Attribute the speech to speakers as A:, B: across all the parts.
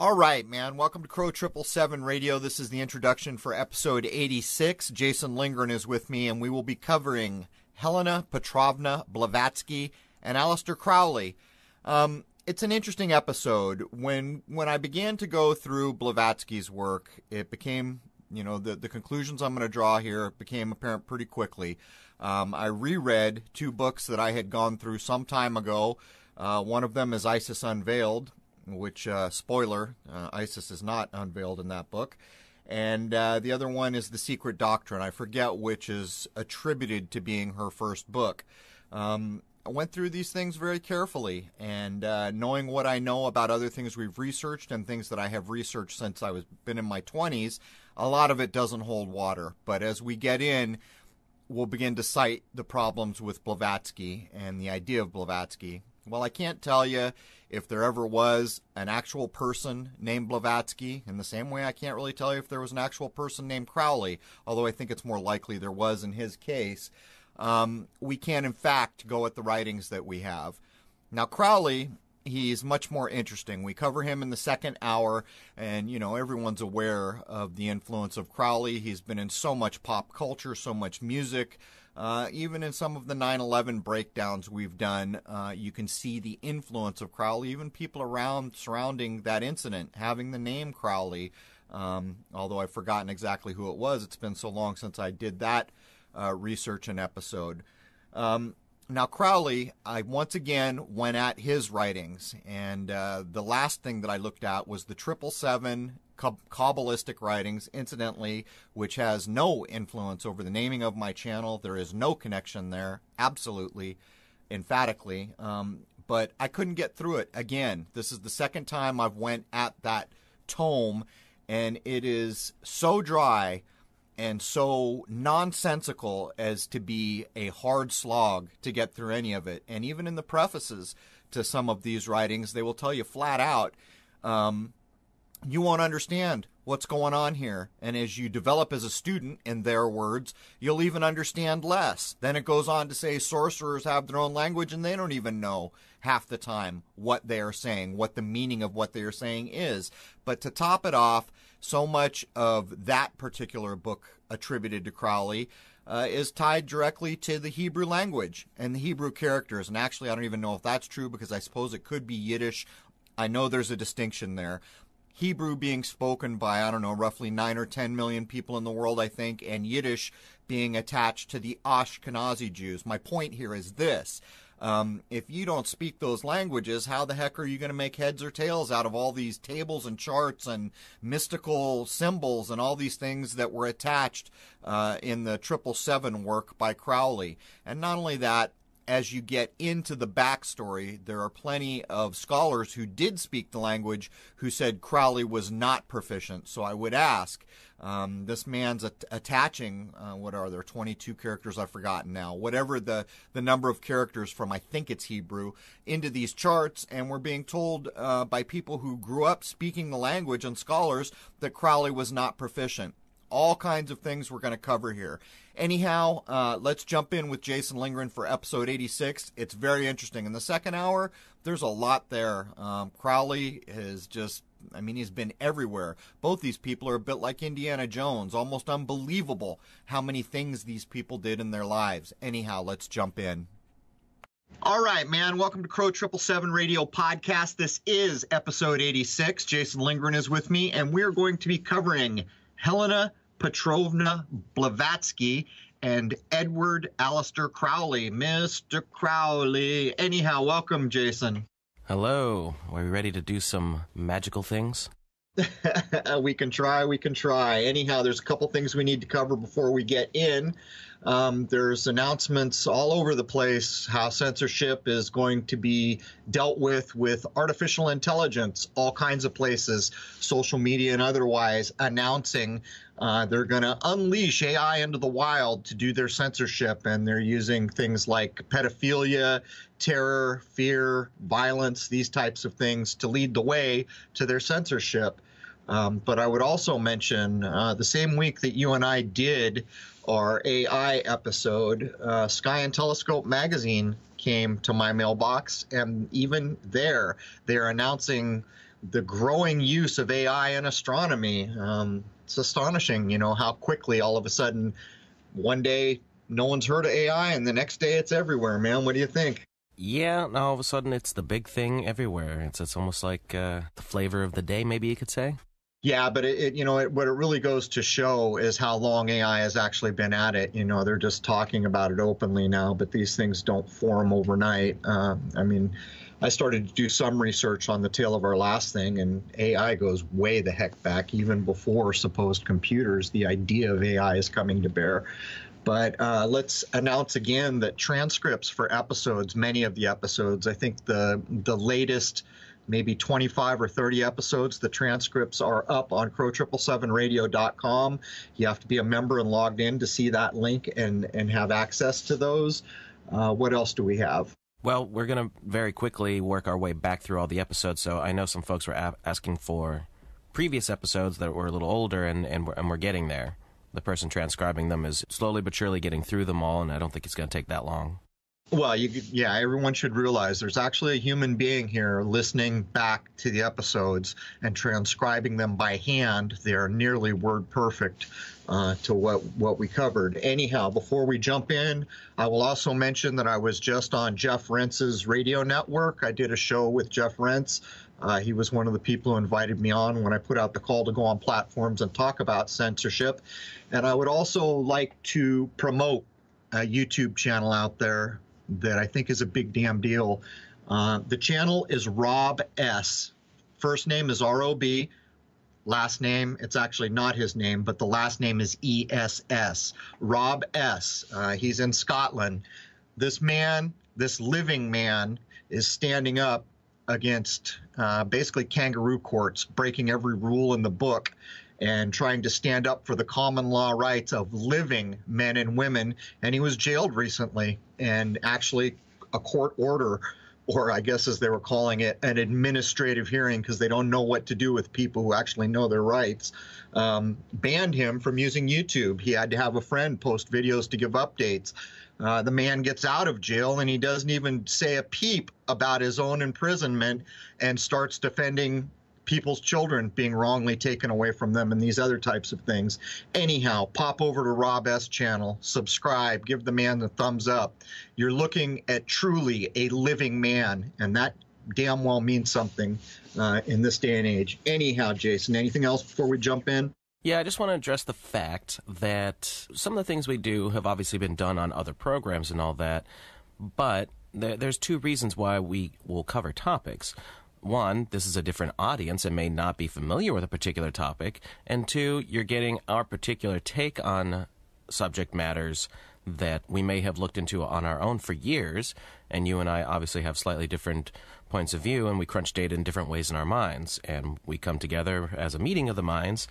A: All right, man. Welcome to Crrow777 Radio. This is the introduction for episode 86. Jason Lindgren is with me, and we will be covering Helena Petrovna Blavatsky and Aleister Crowley. It's an interesting episode. When I began to go through Blavatsky's work, it became, the conclusions I'm going to draw here became apparent pretty quickly. I reread two books that I had gone through some time ago. One of them is Isis Unveiled, which, spoiler, Isis is not unveiled in that book. And the other one is The Secret Doctrine. I forget which is attributed to being her first book. I went through these things very carefully, and knowing what I know about other things we've researched and things that I have researched since I was been in my 20s, a lot of it doesn't hold water. But as we get in, we'll begin to cite the problems with Blavatsky and the idea of Blavatsky. Well, I can't tell you if there ever was an actual person named Blavatsky, in the same way I can't really tell you if there was an actual person named Crowley, although I think it's more likely there was in his case. We can, in fact, go at the writings that we have. Now, Crowley, he's much more interesting. We cover him in the second hour, and, everyone's aware of the influence of Crowley. He's been in so much pop culture, so much music. Even in some of the 9/11 breakdowns we've done, you can see the influence of Crowley. Even people surrounding that incident having the name Crowley, although I've forgotten exactly who it was. It's been so long since I did that research and episode. Now, Crowley, I once again went at his writings, and the last thing that I looked at was the 777 Kabbalistic writings, incidentally, which has no influence over the naming of my channel. There is no connection there, absolutely, emphatically, but I couldn't get through it again. This is the second time I've went at that tome, and it is so dry and so nonsensical as to be a hard slog to get through any of it. And even in the prefaces to some of these writings, they will tell you flat out, you won't understand what's going on here. And as you develop as a student, in their words, you'll even understand less. Then it goes on to say sorcerers have their own language, and they don't even know half the time what they are saying, what the meaning of what they are saying is. But to top it off, so much of that particular book attributed to Crowley is tied directly to the Hebrew language and the Hebrew characters. And actually, I don't even know if that's true, because I suppose it could be Yiddish. I know there's a distinction there. Hebrew being spoken by, roughly 9 or 10 million people in the world, I think, and Yiddish being attached to the Ashkenazi Jews. My point here is this. If you don't speak those languages, how the heck are you going to make heads or tails out of all these tables and charts and mystical symbols and all these things that were attached in the 777 work by Crowley? And not only that, as you get into the backstory, there are plenty of scholars who did speak the language who said Crowley was not proficient. So I would ask, this man's attaching, what are there, 22 characters, I've forgotten now, whatever the number of characters from, I think it's Hebrew, into these charts, and we're being told by people who grew up speaking the language and scholars that Crowley was not proficient. All kinds of things we're going to cover here. Anyhow, let's jump in with Jason Lindgren for episode 86. It's very interesting. In the second hour, there's a lot there. Crowley is just, he's been everywhere. Both these people are a bit like Indiana Jones. Almost unbelievable how many things these people did in their lives. Anyhow, let's jump in. All right, man. Welcome to Crrow777 Radio Podcast. This is episode 86. Jason Lindgren is with me, and we're going to be covering Helena Petrovna Blavatsky and Edward Aleister Crowley. Mr. Crowley. Anyhow, welcome, Jason.
B: Hello. Are we ready to do some magical things?
A: We can try. Anyhow, there's a couple things we need to cover before we get in. There's announcements all over the place how censorship is going to be dealt with artificial intelligence, all kinds of places, social media and otherwise, announcing they're going to unleash AI into the wild to do their censorship, and they're using things like pedophilia, terror, fear, violence, these types of things to lead the way to their censorship. But I would also mention the same week that you and I did our AI episode, Sky and Telescope magazine came to my mailbox, and even there, they're announcing the growing use of AI in astronomy. It's astonishing, how quickly all of a sudden one day no one's heard of AI and the next day it's everywhere, man. What do you think?
B: Yeah, now all of a sudden it's the big thing everywhere. It's almost like the flavor of the day, maybe you could say.
A: Yeah, but what it really goes to show is how long AI has actually been at it. They're just talking about it openly now, but these things don't form overnight. I started to do some research on the tail of our last thing, and AI goes way the heck back, even before supposed computers. The idea of AI is coming to bear. But let's announce again that transcripts for episodes, many of the episodes, I think the latest maybe 25 or 30 episodes, the transcripts are up on Crrow777radio.com. You have to be a member and logged in to see that link and have access to those. What else do we have?
B: Well, we're going to very quickly work our way back through all the episodes. So I know some folks were asking for previous episodes that were a little older, and we're getting there. The person transcribing them is slowly but surely getting through them all, and I don't think it's going to take that long.
A: Well, everyone should realize there's actually a human being here listening back to the episodes and transcribing them by hand. They're nearly word perfect to what we covered. Anyhow, before we jump in, I will also mention that I was just on Jeff Rentz's radio network. I did a show with Jeff Rentz. He was one of the people who invited me on when I put out the call to go on platforms and talk about censorship. And I would also like to promote a YouTube channel out there that I think is a big damn deal. The channel is Rob S. First name is R-O-B. Last name, it's actually not his name, but the last name is E-S-S. Rob S. He's in Scotland. This man, this living man, is standing up against basically kangaroo courts, breaking every rule in the book and trying to stand up for the common law rights of living men and women. And he was jailed recently, and actually a court order, or I guess as they were calling it, an administrative hearing, because they don't know what to do with people who actually know their rights, banned him from using YouTube. He had to have a friend post videos to give updates. The man gets out of jail, and he doesn't even say a peep about his own imprisonment and starts defending people's children being wrongly taken away from them and these other types of things. Anyhow, pop over to Rob S. channel, subscribe, give the man the thumbs up. You're looking at truly a living man, and that damn well means something in this day and age. Anyhow, Jason, anything else before we jump in?
B: Yeah, I just want to address the fact that some of the things we do have obviously been done on other programs and all that, but there's two reasons why we will cover topics. One, this is a different audience and may not be familiar with a particular topic. And two, you're getting our particular take on subject matters that we may have looked into on our own for years. And you and I obviously have slightly different points of view, and we crunch data in different ways in our minds. And we come together as a meeting of the minds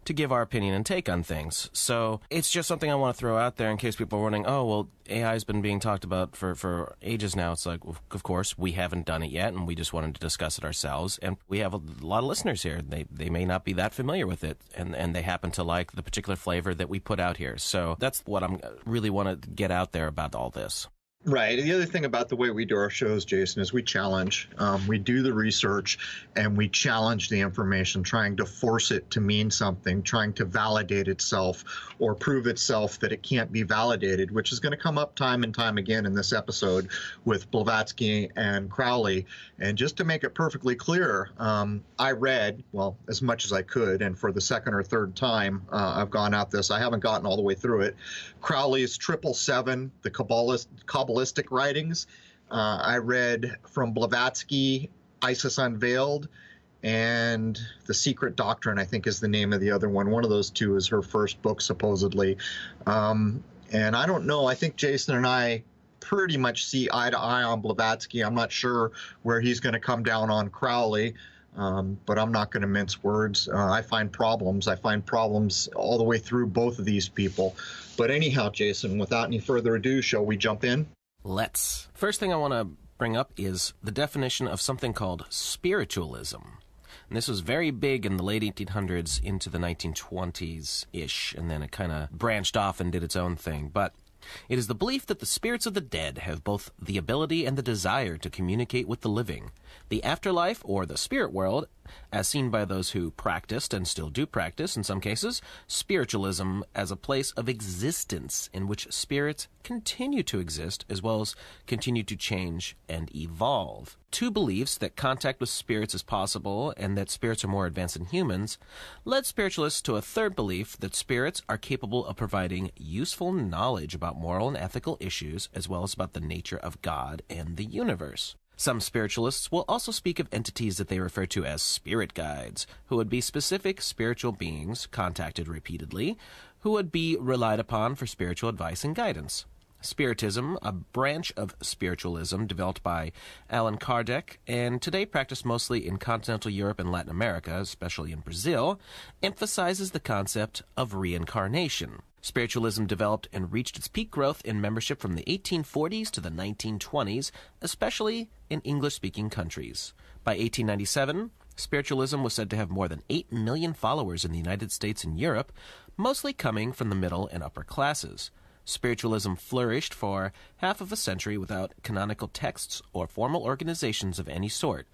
B: to give our opinion and take on things. So it's just something I want to throw out there in case people are wondering, oh, well, AI has been being talked about for ages now. It's like, of course, we haven't done it yet, and we just wanted to discuss it ourselves. And we have a lot of listeners here. They may not be that familiar with it, and they happen to like the particular flavor that we put out here. So that's what I'm really want to get out there about all this.
A: Right. The other thing about the way we do our shows, Jason, is we challenge. We do the research and we challenge the information, trying to force it to mean something, trying to validate itself or prove itself that it can't be validated, which is going to come up time and time again in this episode with Blavatsky and Crowley. And just to make it perfectly clear, I read, well, as much as I could, and for the second or third time I've gone at this, I haven't gotten all the way through it, Crowley's 777, the Kabbalistic writings. I read from Blavatsky, Isis Unveiled, and The Secret Doctrine, I think is the name of the other one. One of those two is her first book, supposedly. And I don't know, I think Jason and I pretty much see eye to eye on Blavatsky. I'm not sure where he's going to come down on Crowley, but I'm not going to mince words. I find problems. I find problems all the way through both of these people. But anyhow, Jason, without any further ado, shall we jump in?
B: Let's. First thing I want to bring up is the definition of something called spiritualism. And this was very big in the late 1800s into the 1920s-ish, and then it kind of branched off and did its own thing. But It is the belief that the spirits of the dead have both the ability and the desire to communicate with the living. The afterlife, or the spirit world, as seen by those who practiced and still do practice in some cases, spiritualism as a place of existence in which spirits continue to exist as well as continue to change and evolve. Two beliefs that contact with spirits is possible and that spirits are more advanced than humans led spiritualists to a third belief that spirits are capable of providing useful knowledge about moral and ethical issues as well as about the nature of God and the universe. Some spiritualists will also speak of entities that they refer to as spirit guides, who would be specific spiritual beings contacted repeatedly, who would be relied upon for spiritual advice and guidance. Spiritism, a branch of spiritualism developed by Allan Kardec and today practiced mostly in continental Europe and Latin America, especially in Brazil, emphasizes the concept of reincarnation. Spiritualism developed and reached its peak growth in membership from the 1840s to the 1920s, especially in English-speaking countries. By 1897, spiritualism was said to have more than 8 million followers in the United States and Europe, mostly coming from the middle and upper classes. Spiritualism flourished for half of a century without canonical texts or formal organizations of any sort,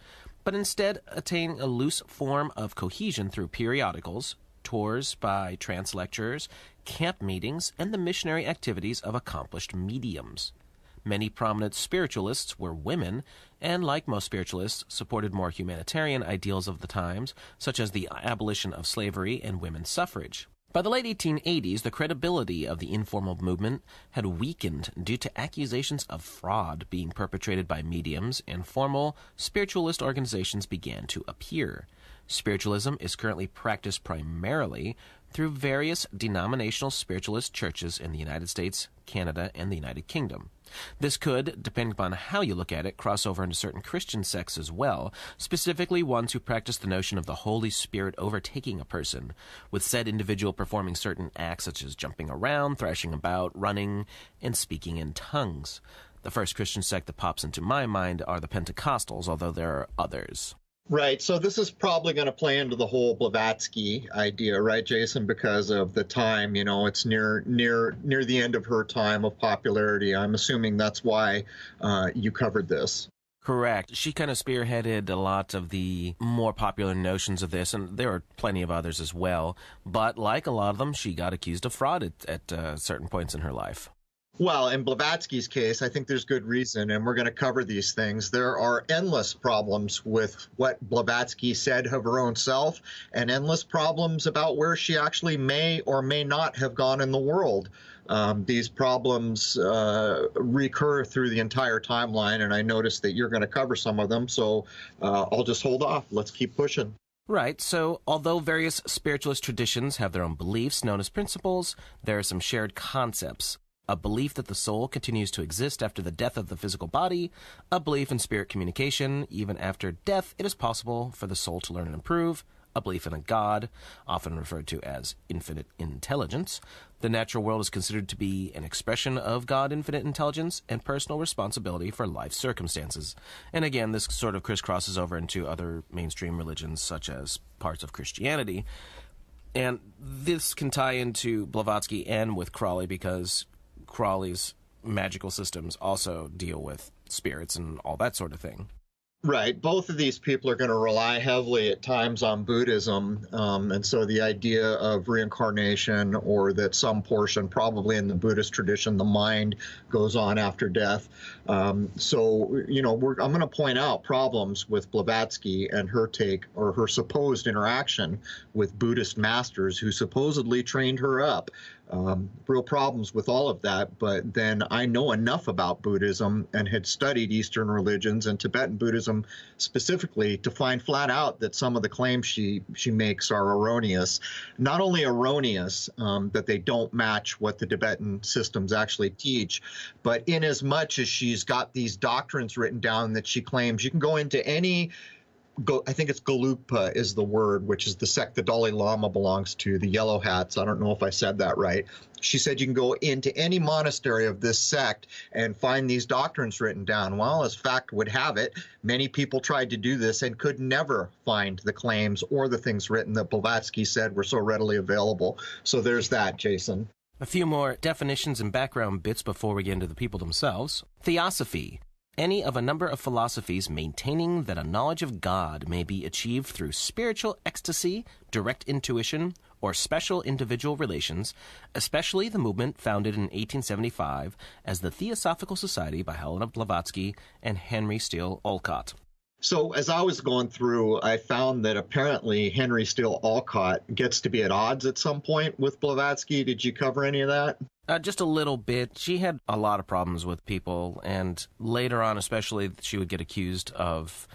B: but instead attaining a loose form of cohesion through periodicals, tours by trance lecturers, camp meetings, and the missionary activities of accomplished mediums. Many prominent spiritualists were women, and like most spiritualists, supported more humanitarian ideals of the times, such as the abolition of slavery and women's suffrage. By the late 1880s, the credibility of the informal movement had weakened due to accusations of fraud being perpetrated by mediums, and formal spiritualist organizations began to appear. Spiritualism is currently practiced primarily through various denominational spiritualist churches in the United States, Canada, and the United Kingdom. This could, depending upon how you look at it, cross over into certain Christian sects as well, specifically ones who practice the notion of the Holy Spirit overtaking a person, with said individual performing certain acts such as jumping around, thrashing about, running, and speaking in tongues. The first Christian sect that pops into my mind are the Pentecostals, although there are others.
A: Right. So this is probably going to play into the whole Blavatsky idea, right, Jason? Because of the time, it's near the end of her time of popularity. I'm assuming that's why you covered this.
B: Correct. She kind of spearheaded a lot of the more popular notions of this, and there are plenty of others as well. But like a lot of them, she got accused of fraud at certain points in her life.
A: Well, in Blavatsky's case, I think there's good reason, and we're going to cover these things. There are endless problems with what Blavatsky said of her own self, and endless problems about where she actually may or may not have gone in the world. These problems recur through the entire timeline, and I noticed that you're going to cover some of them, so I'll just hold off. Let's keep pushing.
B: Right, so although various spiritualist traditions have their own beliefs known as principles, there are some shared concepts. A belief that the soul continues to exist after the death of the physical body, a belief in spirit communication, even after death it is possible for the soul to learn and improve, a belief in a God, often referred to as infinite intelligence. The natural world is considered to be an expression of God, infinite intelligence, and personal responsibility for life circumstances. And again, this sort of crisscrosses over into other mainstream religions, such as parts of Christianity. And this can tie into Blavatsky and with Crowley, because Crowley's magical systems also deal with spirits and all that sort of thing.
A: Right. Both of these people are going to rely heavily at times on Buddhism. And so the idea of reincarnation, or that some portion, probably in the Buddhist tradition, the mind goes on after death. I'm going to point out problems with Blavatsky and her take, or her supposed interaction with Buddhist masters who supposedly trained her up. Real problems with all of that, but then I know enough about Buddhism and had studied Eastern religions and Tibetan Buddhism specifically to find flat out that some of the claims she makes are erroneous. Not only erroneous, that they don't match what the Tibetan systems actually teach, but in as much as she's got these doctrines written down that she claims, you can go into any I think it's Gelugpa is the word, which is the sect the Dalai Lama belongs to, the Yellow Hats. I don't know if I said that right. She said you can go into any monastery of this sect and find these doctrines written down. Well, as fact would have it, many people tried to do this and could never find the claims or the things written that Blavatsky said were so readily available. So there's that, Jason.
B: A few more definitions and background bits before we get into the people themselves. Theosophy. Any of a number of philosophies maintaining that a knowledge of God may be achieved through spiritual ecstasy, direct intuition, or special individual relations, especially the movement founded in 1875 as the Theosophical Society by Helena Blavatsky and Henry Steele Olcott.
A: So as I was going through, I found that apparently Henry Steele Olcott gets to be at odds at some point with Blavatsky. Did you cover any of that?
B: Just a little bit. She had a lot of problems with people, and later on especially she would get accused of,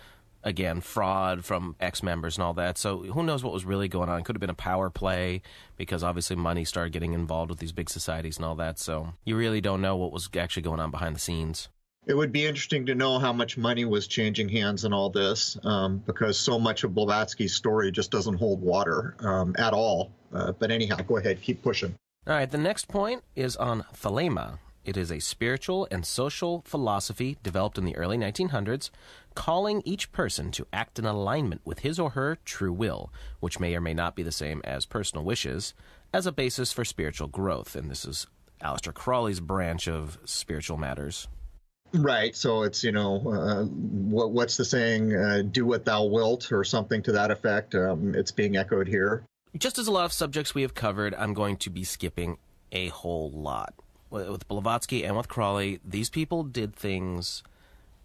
B: again, fraud from ex-members and all that. So who knows what was really going on. It could have been a power play because obviously money started getting involved with these big societies and all that. So you really don't know what was actually going on behind the scenes.
A: It would be interesting to know how much money was changing hands in all this, because so much of Blavatsky's story just doesn't hold water at all. But anyhow, go ahead, keep pushing.
B: All right, the next point is on thelema. It is a spiritual and social philosophy developed in the early 1900s, calling each person to act in alignment with his or her true will, which may or may not be the same as personal wishes, as a basis for spiritual growth. And this is Aleister Crowley's branch of spiritual matters.
A: Right. So it's, what's the saying? Do what thou wilt, or something to that effect. It's being echoed here.
B: Just as a lot of subjects we have covered, I'm going to be skipping a whole lot. With Blavatsky and with Crowley, these people did things.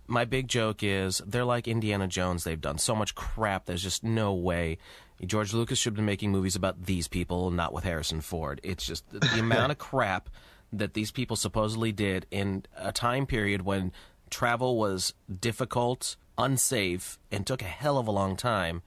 B: My big joke is they're like Indiana Jones. They've done so much crap. There's just no way. George Lucas should have been making movies about these people, not with Harrison Ford. It's just the amount of crap that these people supposedly did in a time period when travel was difficult, unsafe, and took a hell of a long time.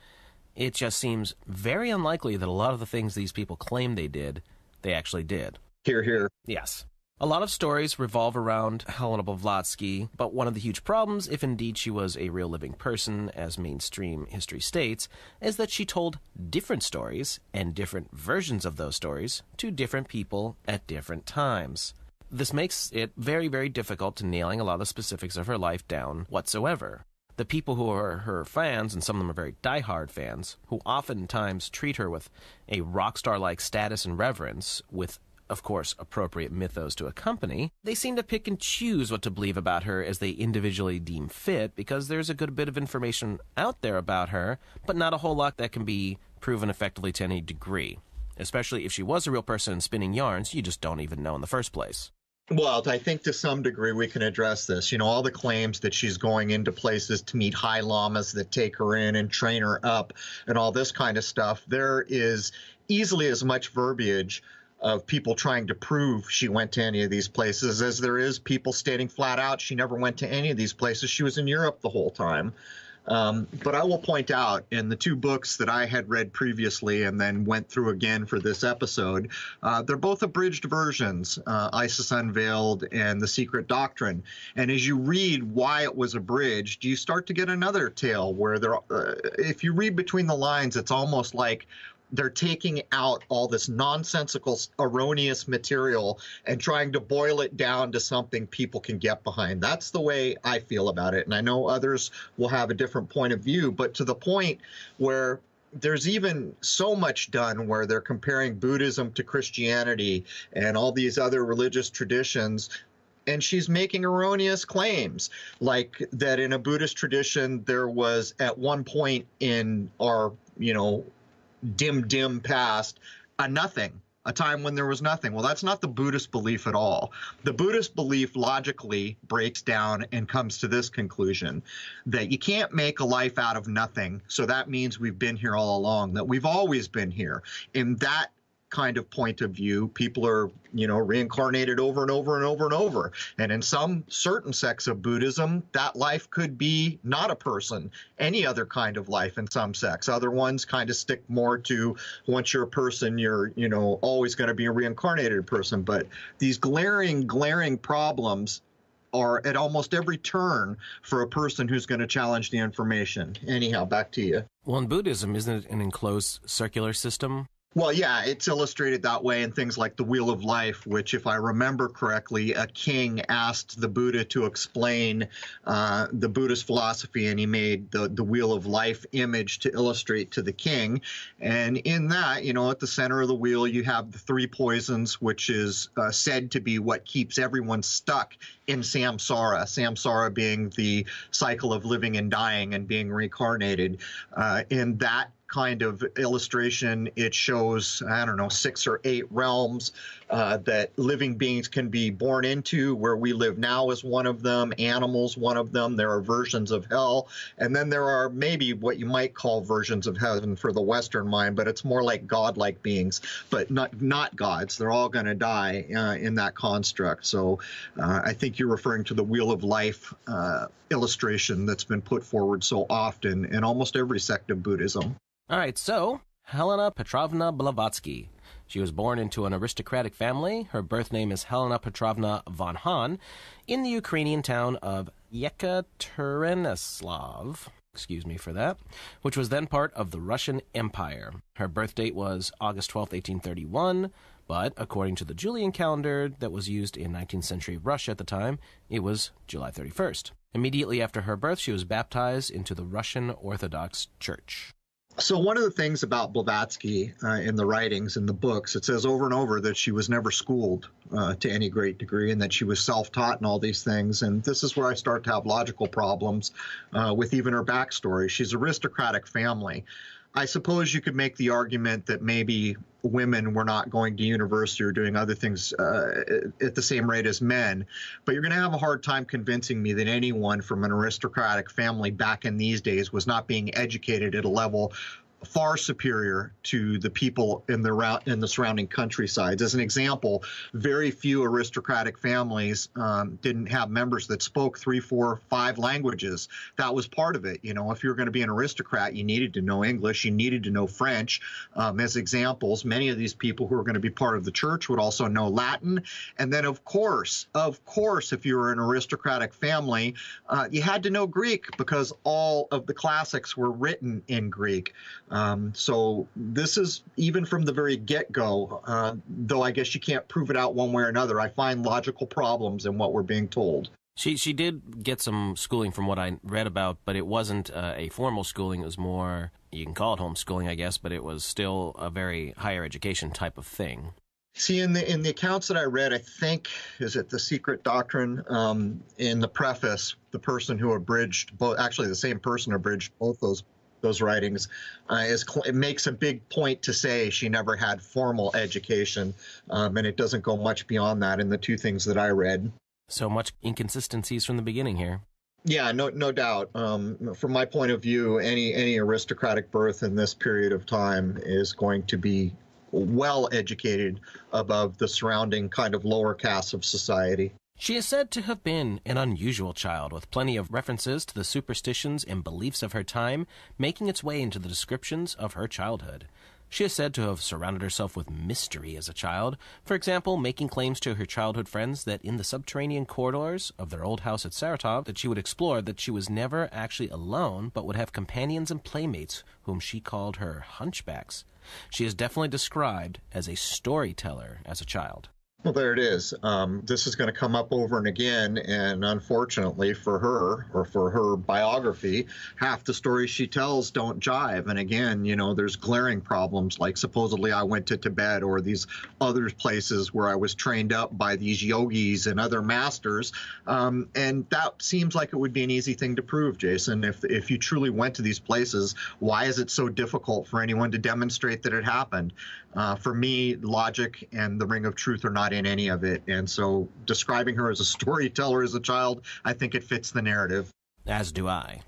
B: It just seems very unlikely that a lot of the things these people claim they did, they actually did.
A: Hear, hear.
B: Yes. A lot of stories revolve around Helena Blavatsky, but one of the huge problems, if indeed she was a real living person, as mainstream history states, is that she told different stories and different versions of those stories to different people at different times. This makes it very, very difficult to nailing a lot of the specifics of her life down whatsoever. The people who are her fans, and some of them are very diehard fans, who oftentimes treat her with a rock star-like status and reverence, with of course, appropriate mythos to accompany, they seem to pick and choose what to believe about her as they individually deem fit, because there's a good bit of information out there about her, but not a whole lot that can be proven effectively to any degree. Especially if she was a real person and spinning yarns, you just don't even know in the first place.
A: Well, I think to some degree we can address this. All the claims that she's going into places to meet high lamas that take her in and train her up and all this kind of stuff, there is easily as much verbiage of people trying to prove she went to any of these places as there is people stating flat out she never went to any of these places. She was in Europe the whole time. But I will point out, in the two books that I had read previously and then went through again for this episode, they're both abridged versions, Isis Unveiled and The Secret Doctrine. And as you read why it was abridged, you start to get another tale where if you read between the lines, it's almost like they're taking out all this nonsensical, erroneous material and trying to boil it down to something people can get behind. That's the way I feel about it. And I know others will have a different point of view, but to the point where there's even so much done where they're comparing Buddhism to Christianity and all these other religious traditions, and she's making erroneous claims, like that in a Buddhist tradition, there was at one point in our, dim past, a time when there was nothing. Well, that's not the Buddhist belief at all. The Buddhist belief logically breaks down and comes to this conclusion, that you can't make a life out of nothing. So that means we've been here all along, that we've always been here. In that kind of point of view, people are, reincarnated over and over and over and over. And in some certain sects of Buddhism, that life could be not a person, any other kind of life in some sects. Other ones kind of stick more to once you're a person, you're, always going to be a reincarnated person. But these glaring problems are at almost every turn for a person who's going to challenge the information. Anyhow, back to you.
B: Well, in Buddhism, isn't it an enclosed circular system?
A: Well, yeah, it's illustrated that way in things like the Wheel of Life, which, if I remember correctly, a king asked the Buddha to explain the Buddhist philosophy, and he made the Wheel of Life image to illustrate to the king. And in that, at the center of the wheel, you have the three poisons, which is said to be what keeps everyone stuck in samsara, samsara being the cycle of living and dying and being reincarnated. In that kind of illustration, it shows, 6 or 8 realms that living beings can be born into. Where we live now is one of them, animals one of them. There are versions of hell, and then there are maybe what you might call versions of heaven for the Western mind, but it's more like godlike beings, but not gods. They're all going to die in that construct. So I think you're referring to the Wheel of Life illustration that's been put forward so often in almost every sect of Buddhism.
B: All right, so Helena Petrovna Blavatsky. She was born into an aristocratic family. Her birth name is Helena Petrovna von Hahn in the Ukrainian town of Yekaterinoslav, excuse me for that, which was then part of the Russian Empire. Her birth date was August 12, 1831, but according to the Julian calendar that was used in 19th century Russia at the time, it was July 31st. Immediately after her birth, she was baptized into the Russian Orthodox Church.
A: So one of the things about Blavatsky in the writings, in the books, it says over and over that she was never schooled to any great degree and that she was self-taught and all these things. And this is where I start to have logical problems with even her backstory. She's an aristocratic family. I suppose you could make the argument that maybe women were not going to university or doing other things at the same rate as men, but you're going to have a hard time convincing me that anyone from an aristocratic family back in these days was not being educated at a level far superior to the people in the surrounding countrysides. As an example, very few aristocratic families didn't have members that spoke 3, 4, 5 languages. That was part of it. If you were going to be an aristocrat, you needed to know English, you needed to know French. As examples, many of these people who were going to be part of the church would also know Latin. And then, of course, if you were an aristocratic family, you had to know Greek because all of the classics were written in Greek. So this is, even from the very get-go, though I guess you can't prove it out one way or another, I find logical problems in what we're being told.
B: She did get some schooling from what I read about, but it wasn't a formal schooling. It was more, you can call it homeschooling, I guess, but it was still a very higher education type of thing.
A: See, in the accounts that I read, I think, is it The Secret Doctrine, in the preface, the person who abridged both, actually the same person abridged both those writings, it makes a big point to say she never had formal education, and it doesn't go much beyond that in the 2 things that I read.
B: So much inconsistencies from the beginning here.
A: Yeah, no doubt. From my point of view, any aristocratic birth in this period of time is going to be well educated above the surrounding kind of lower castes of society.
B: She is said to have been an unusual child, with plenty of references to the superstitions and beliefs of her time, making its way into the descriptions of her childhood. She is said to have surrounded herself with mystery as a child, for example, making claims to her childhood friends that in the subterranean corridors of their old house at Saratov that she would explore, that she was never actually alone, but would have companions and playmates whom she called her hunchbacks. She is definitely described as a storyteller as a child.
A: Well, there it is. This is going to come up over and again, and unfortunately for her, or for her biography, half the stories she tells don't jive. And again, there's glaring problems, like supposedly I went to Tibet or these other places where I was trained up by these yogis and other masters. And that seems like it would be an easy thing to prove, Jason. If you truly went to these places, why is it so difficult for anyone to demonstrate that it happened? For me, logic and the ring of truth are not in any of it. And so describing her as a storyteller as a child, I think it fits the narrative.
B: As do I.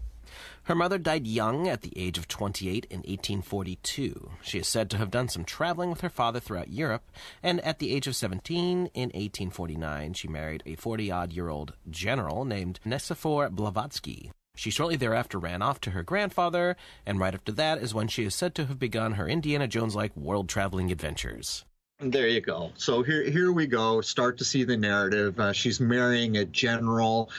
B: Her mother died young at the age of 28 in 1842. She is said to have done some traveling with her father throughout Europe, and at the age of 17 in 1849, she married a 40-odd-year-old general named Nicephor Blavatsky. She shortly thereafter ran off to her grandfather, and right after that is when she is said to have begun her Indiana Jones-like world-traveling adventures.
A: There you go. So here we go. Start to see the narrative. She's marrying a general.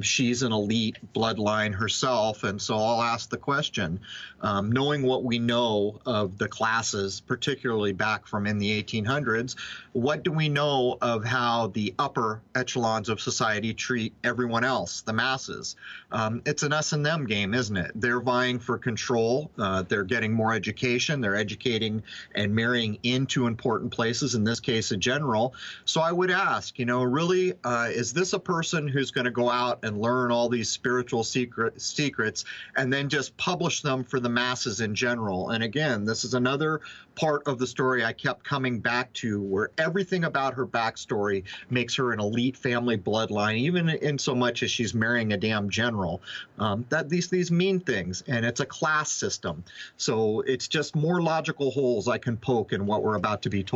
A: She's an elite bloodline herself, and so I'll ask the question: knowing what we know of the classes, particularly back from in the 1800s, what do we know of how the upper echelons of society treat everyone else, the masses? It's an us and them game, isn't it? They're vying for control. They're getting more education. They're educating and marrying into important places, in this case, a general. So I would ask, really, is this a person who's going to go out and learn all these spiritual secrets and then just publish them for the masses in general? And again, this is another part of the story I kept coming back to, where everything about her backstory makes her an elite family bloodline, even in so much as she's marrying a damn general. That these mean things, and it's a class system. So it's just more logical holes I can poke in what we're about to be told.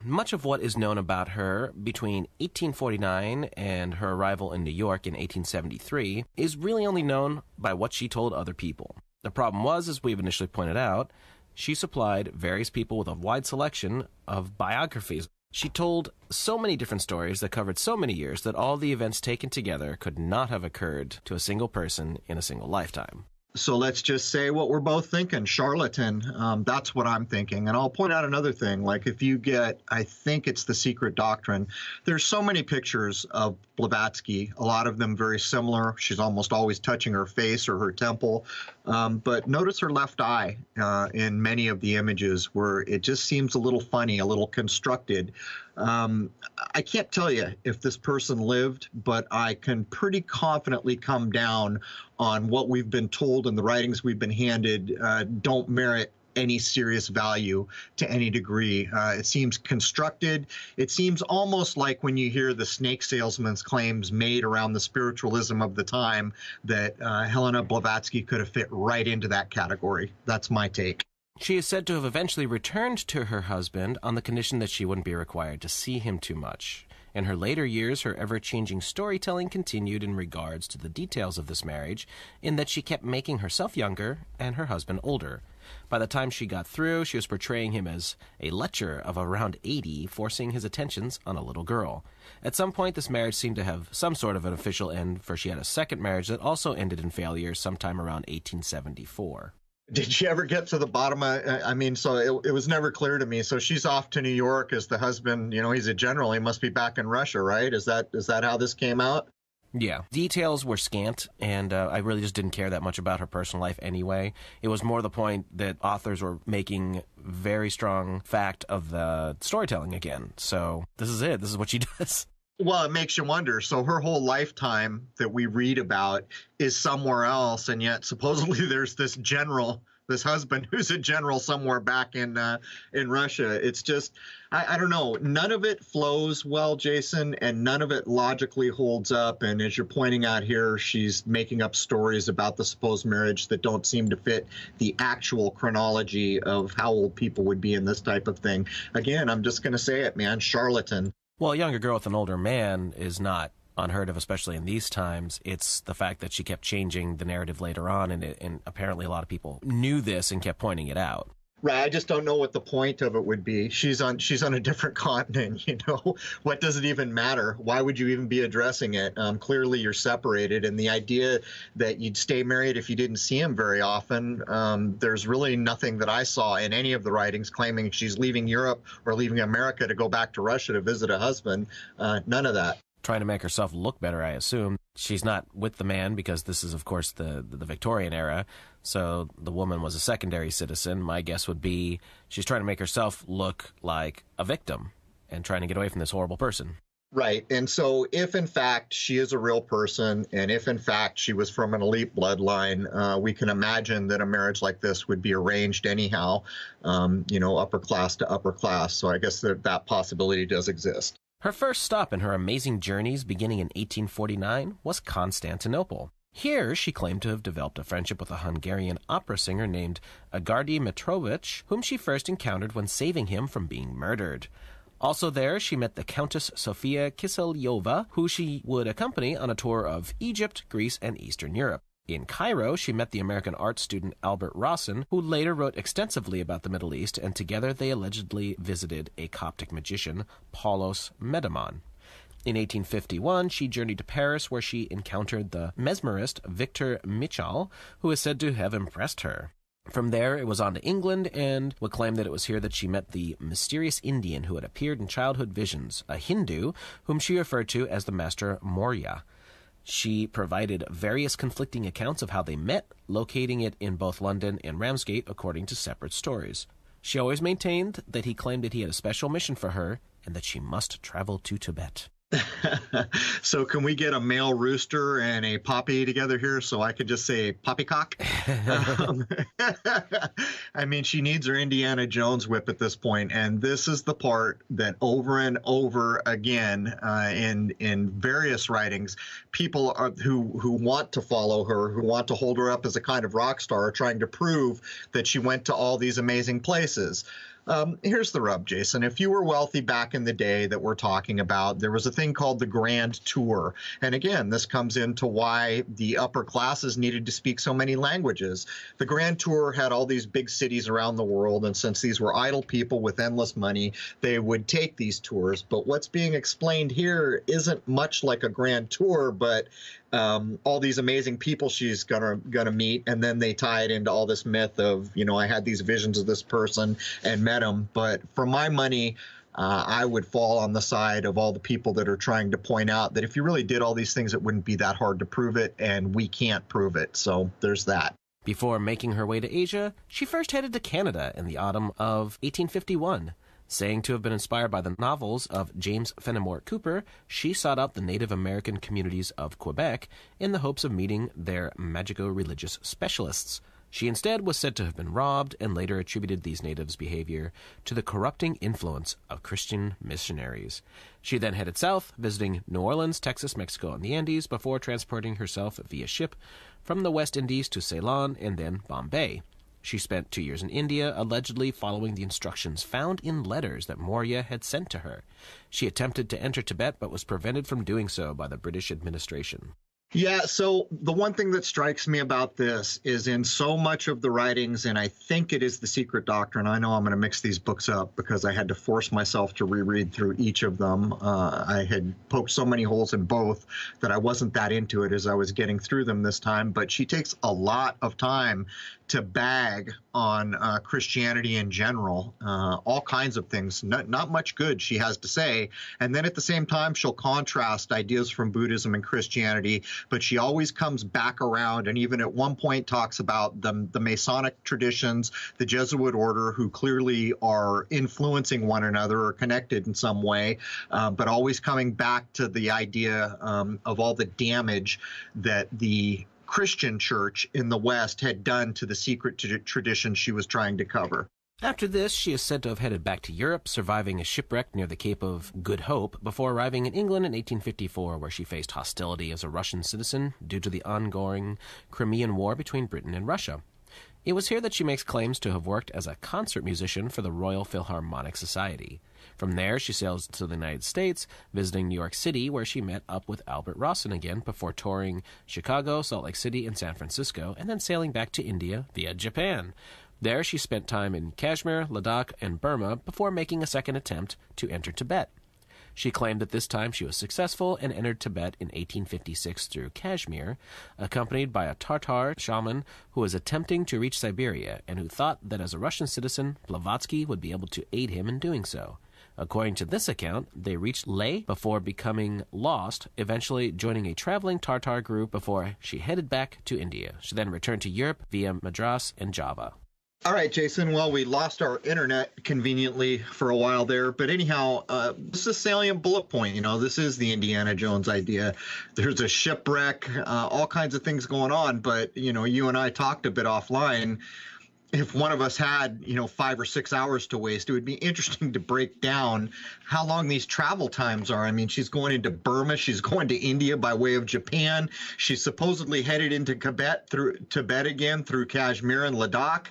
B: Much of what is known about her between 1849 and her arrival in New York in 1873 is really only known by what she told other people. The problem was, as we've initially pointed out, she supplied various people with a wide selection of biographies. She told so many different stories that covered so many years that all the events taken together could not have occurred to a single person in a single lifetime.
A: So let's just say what we're both thinking, charlatan. That's what I'm thinking. And I'll point out another thing, like if you get, I think it's The Secret Doctrine, there's so many pictures of Blavatsky, a lot of them very similar. She's almost always touching her face or her temple. But notice her left eye in many of the images, where it just seems a little funny, a little constructed. I can't tell you if this person lived, but I can pretty confidently come down on what we've been told and the writings we've been handed don't merit any serious value to any degree. It seems constructed. It seems almost like when you hear the snake salesman's claims made around the spiritualism of the time, that Helena Blavatsky could have fit right into that category. That's my take.
B: She is said to have eventually returned to her husband on the condition that she wouldn't be required to see him too much. In her later years, her ever-changing storytelling continued in regards to the details of this marriage, in that she kept making herself younger and her husband older. By the time she got through, she was portraying him as a lecher of around 80, forcing his attentions on a little girl. At some point, this marriage seemed to have some sort of an official end, for she had a second marriage that also ended in failure sometime around 1874.
A: Did she ever get to the bottom of, so it was never clear to me. So she's off to New York as the husband, he's a general. He must be back in Russia, right? Is that how this came out?
B: Yeah. Details were scant, and I really just didn't care that much about her personal life anyway. It was more the point that authors were making very strong fact of the storytelling again. So this is it. This is what she does.
A: Well, it makes you wonder. So her whole lifetime that we read about is somewhere else, and yet supposedly there's this general, this husband who's a general somewhere back in Russia. It's just, I don't know. None of it flows well, Jason, and none of it logically holds up. And as you're pointing out here, she's making up stories about the supposed marriage that don't seem to fit the actual chronology of how old people would be in this type of thing. Again, I'm just going to say it, man, charlatan.
B: Well, a younger girl with an older man is not unheard of, especially in these times. It's the fact that she kept changing the narrative later on, and apparently a lot of people knew this and kept pointing it out.
A: Right, I just don't know what the point of it would be. She's on a different continent, What does it even matter? Why would you even be addressing it? Clearly you're separated, and the idea that you'd stay married if you didn't see him very often, there's really nothing that I saw in any of the writings claiming she's leaving Europe or leaving America to go back to Russia to visit a husband. None of that.
B: Trying to make herself look better, I assume. She's not with the man because this is, of course, the Victorian era, so the woman was a secondary citizen. My guess would be she's trying to make herself look like a victim and trying to get away from this horrible person.
A: Right. And so if, in fact, she is a real person, and if, in fact, she was from an elite bloodline, we can imagine that a marriage like this would be arranged anyhow, upper class to upper class. So I guess that possibility does exist.
B: Her first stop in her amazing journeys beginning in 1849 was Constantinople. Here, she claimed to have developed a friendship with a Hungarian opera singer named Agardi Mitrovich, whom she first encountered when saving him from being murdered. Also there, she met the Countess Sofia Kiselyova, who she would accompany on a tour of Egypt, Greece, and Eastern Europe. In Cairo, she met the American art student Albert Rawson, who later wrote extensively about the Middle East, and together they allegedly visited a Coptic magician, Paulos Medamon. In 1851, she journeyed to Paris, where she encountered the mesmerist Victor Michal, who is said to have impressed her. From there, it was on to England, and would claim that it was here that she met the mysterious Indian who had appeared in childhood visions, a Hindu, whom she referred to as the Master Morya. She provided various conflicting accounts of how they met, locating it in both London and Ramsgate according to separate stories. She always maintained that he claimed that he had a special mission for her and that she must travel to Tibet.
A: So can we get a male rooster and a poppy together here so I could just say poppycock? I mean, she needs her Indiana Jones whip at this point, and this is the part that over and over again in various writings, people who want to follow her, who want to hold her up as a kind of rock star, are trying to prove that she went to all these amazing places. Here's the rub, Jason. If you were wealthy back in the day that we're talking about, there was a thing called the Grand Tour. And again, this comes into why the upper classes needed to speak so many languages. The Grand Tour had all these big cities around the world, and since these were idle people with endless money, they would take these tours. But what's being explained here isn't much like a Grand Tour, but all these amazing people she's gonna meet, and then they tie it into all this myth of, I had these visions of this person and met him. But for my money, I would fall on the side of all the people that are trying to point out that if you really did all these things, it wouldn't be that hard to prove it, and we can't prove it. So there's that.
B: Before making her way to Asia, she first headed to Canada in the autumn of 1851. Saying to have been inspired by the novels of James Fenimore Cooper, she sought out the Native American communities of Quebec in the hopes of meeting their magico-religious specialists. She instead was said to have been robbed, and later attributed these natives' behavior to the corrupting influence of Christian missionaries. She then headed south, visiting New Orleans, Texas, Mexico, and the Andes, before transporting herself via ship from the West Indies to Ceylon and then Bombay. She spent 2 years in India, allegedly following the instructions found in letters that Morya had sent to her. She attempted to enter Tibet, but was prevented from doing so by the British administration.
A: Yeah, so the one thing that strikes me about this is in so much of the writings, and I think it is The Secret Doctrine. I know I'm going to mix these books up because I had to force myself to reread through each of them. I had poked so many holes in both that I wasn't that into it as I was getting through them this time. But she takes a lot of time to bag on Christianity in general, all kinds of things, not much good she has to say. And then at the same time, she'll contrast ideas from Buddhism and Christianity, but she always comes back around, and even at one point talks about the Masonic traditions, the Jesuit order, who clearly are influencing one another or connected in some way, but always coming back to the idea of all the damage that the Christian church in the West had done to the secret tradition she was trying to cover.
B: After this, she is said to have headed back to Europe, surviving a shipwreck near the Cape of Good Hope, before arriving in England in 1854, where she faced hostility as a Russian citizen due to the ongoing Crimean War between Britain and Russia. It was here that she makes claims to have worked as a concert musician for the Royal Philharmonic Society. From there, she sails to the United States, visiting New York City, where she met up with Albert Rawson again before touring Chicago, Salt Lake City, and San Francisco, and then sailing back to India via Japan. There, she spent time in Kashmir, Ladakh, and Burma before making a second attempt to enter Tibet. She claimed that this time she was successful and entered Tibet in 1856 through Kashmir, accompanied by a Tatar shaman who was attempting to reach Siberia and who thought that as a Russian citizen, Blavatsky would be able to aid him in doing so. According to this account, they reached Leh before becoming lost, eventually joining a traveling Tatar group before she headed back to India. She then returned to Europe via Madras and Java.
A: All right, Jason. Well, we lost our internet conveniently for a while there. But anyhow, this is a salient bullet point. This is the Indiana Jones idea. There's a shipwreck, all kinds of things going on. But, you and I talked a bit offline. If one of us had, 5 or 6 hours to waste, it would be interesting to break down how long these travel times are. I mean, she's going into Burma. She's going to India by way of Japan. She's supposedly headed into Tibet again through Kashmir and Ladakh.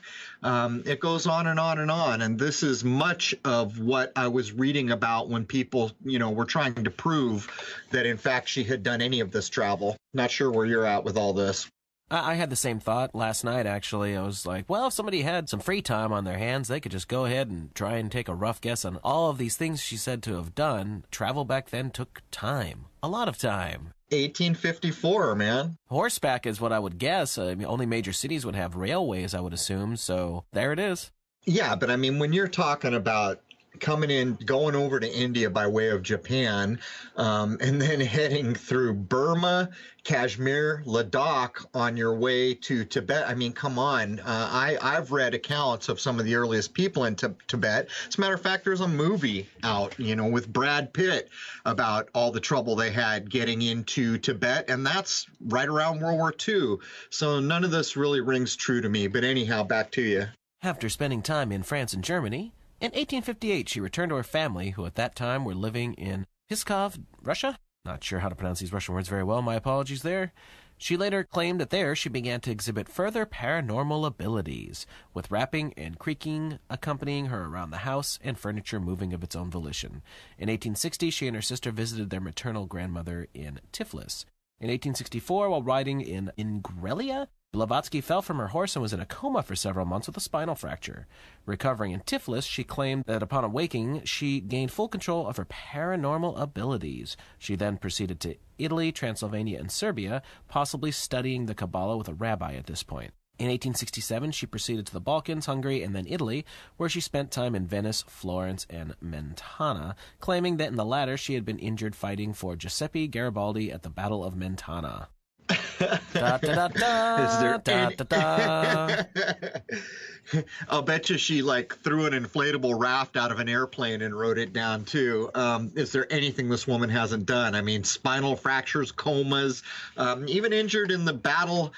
A: It goes on and on and on. And this is much of what I was reading about when people, were trying to prove that, in fact, she had done any of this travel. Not sure where you're at with all this.
B: I had the same thought last night, actually. I was like, well, if somebody had some free time on their hands, they could just go ahead and try and take a rough guess on all of these things she said to have done. Travel back then took time. A lot of time.
A: 1854, man.
B: Horseback is what I would guess. I mean, only major cities would have railways, I would assume. So there it is.
A: Yeah, but I mean, when you're talking about coming in, going over to India by way of Japan, and then heading through Burma, Kashmir, Ladakh on your way to Tibet. I mean, come on. I've read accounts of some of the earliest people in Tibet. As a matter of fact, there's a movie out, with Brad Pitt about all the trouble they had getting into Tibet, and that's right around World War II. So none of this really rings true to me. But anyhow, back to you.
B: After spending time in France and Germany, in 1858, she returned to her family, who at that time were living in Pskov, Russia. Not sure how to pronounce these Russian words very well. My apologies there. She later claimed that there she began to exhibit further paranormal abilities, with rapping and creaking accompanying her around the house and furniture moving of its own volition. In 1860, she and her sister visited their maternal grandmother in Tiflis. In 1864, while riding in Ingrelia, Blavatsky fell from her horse and was in a coma for several months with a spinal fracture. Recovering in Tiflis, she claimed that upon awaking, she gained full control of her paranormal abilities. She then proceeded to Italy, Transylvania, and Serbia, possibly studying the Kabbalah with a rabbi at this point. In 1867, she proceeded to the Balkans, Hungary, and then Italy, where she spent time in Venice, Florence, and Mentana, claiming that in the latter she had been injured fighting for Giuseppe Garibaldi at the Battle of Mentana. Da, da, da, da, da, da, da.
A: I'll bet you she threw an inflatable raft out of an airplane and wrote it down too. Is there anything this woman hasn't done? I mean, spinal fractures, comas, even injured in the battle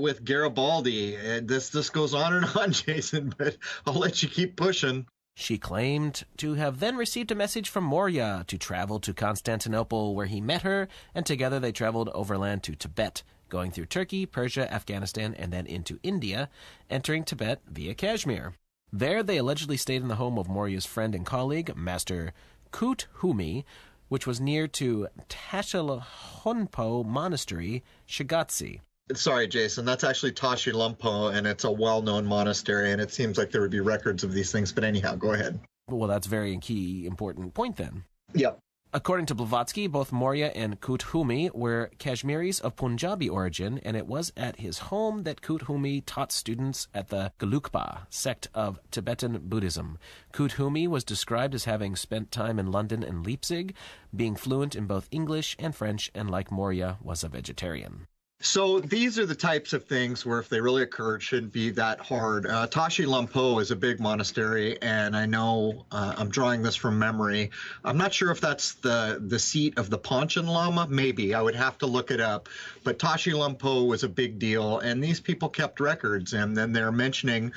A: with Garibaldi. And this goes on and on, Jason, but I'll let you keep pushing.
B: She claimed to have then received a message from Morya to travel to Constantinople, where he met her, and together they traveled overland to Tibet, going through Turkey, Persia, Afghanistan, and then into India, entering Tibet via Kashmir. There they allegedly stayed in the home of Morya's friend and colleague, Master Kut Humi, which was near to Tashilhunpo Monastery, Shigatse.
A: Sorry, Jason, that's actually Tashilhunpo, and it's a well-known monastery, and it seems like there would be records of these things. But anyhow, go ahead.
B: Well, that's a very key, important point then.
A: Yep.
B: According to Blavatsky, both Morya and Kut Humi were Kashmiris of Punjabi origin, and it was at his home that Kut Humi taught students at the Gelugpa sect of Tibetan Buddhism. Kut Humi was described as having spent time in London and Leipzig, being fluent in both English and French, and like Morya, was a vegetarian.
A: So these are the types of things where if they really occurred, shouldn't be that hard. Tashilhunpo is a big monastery, and I know I'm drawing this from memory. I'm not sure if that's the seat of the Panchen Lama. Maybe. I would have to look it up. But Tashilhunpo was a big deal, and these people kept records. And then they're mentioning,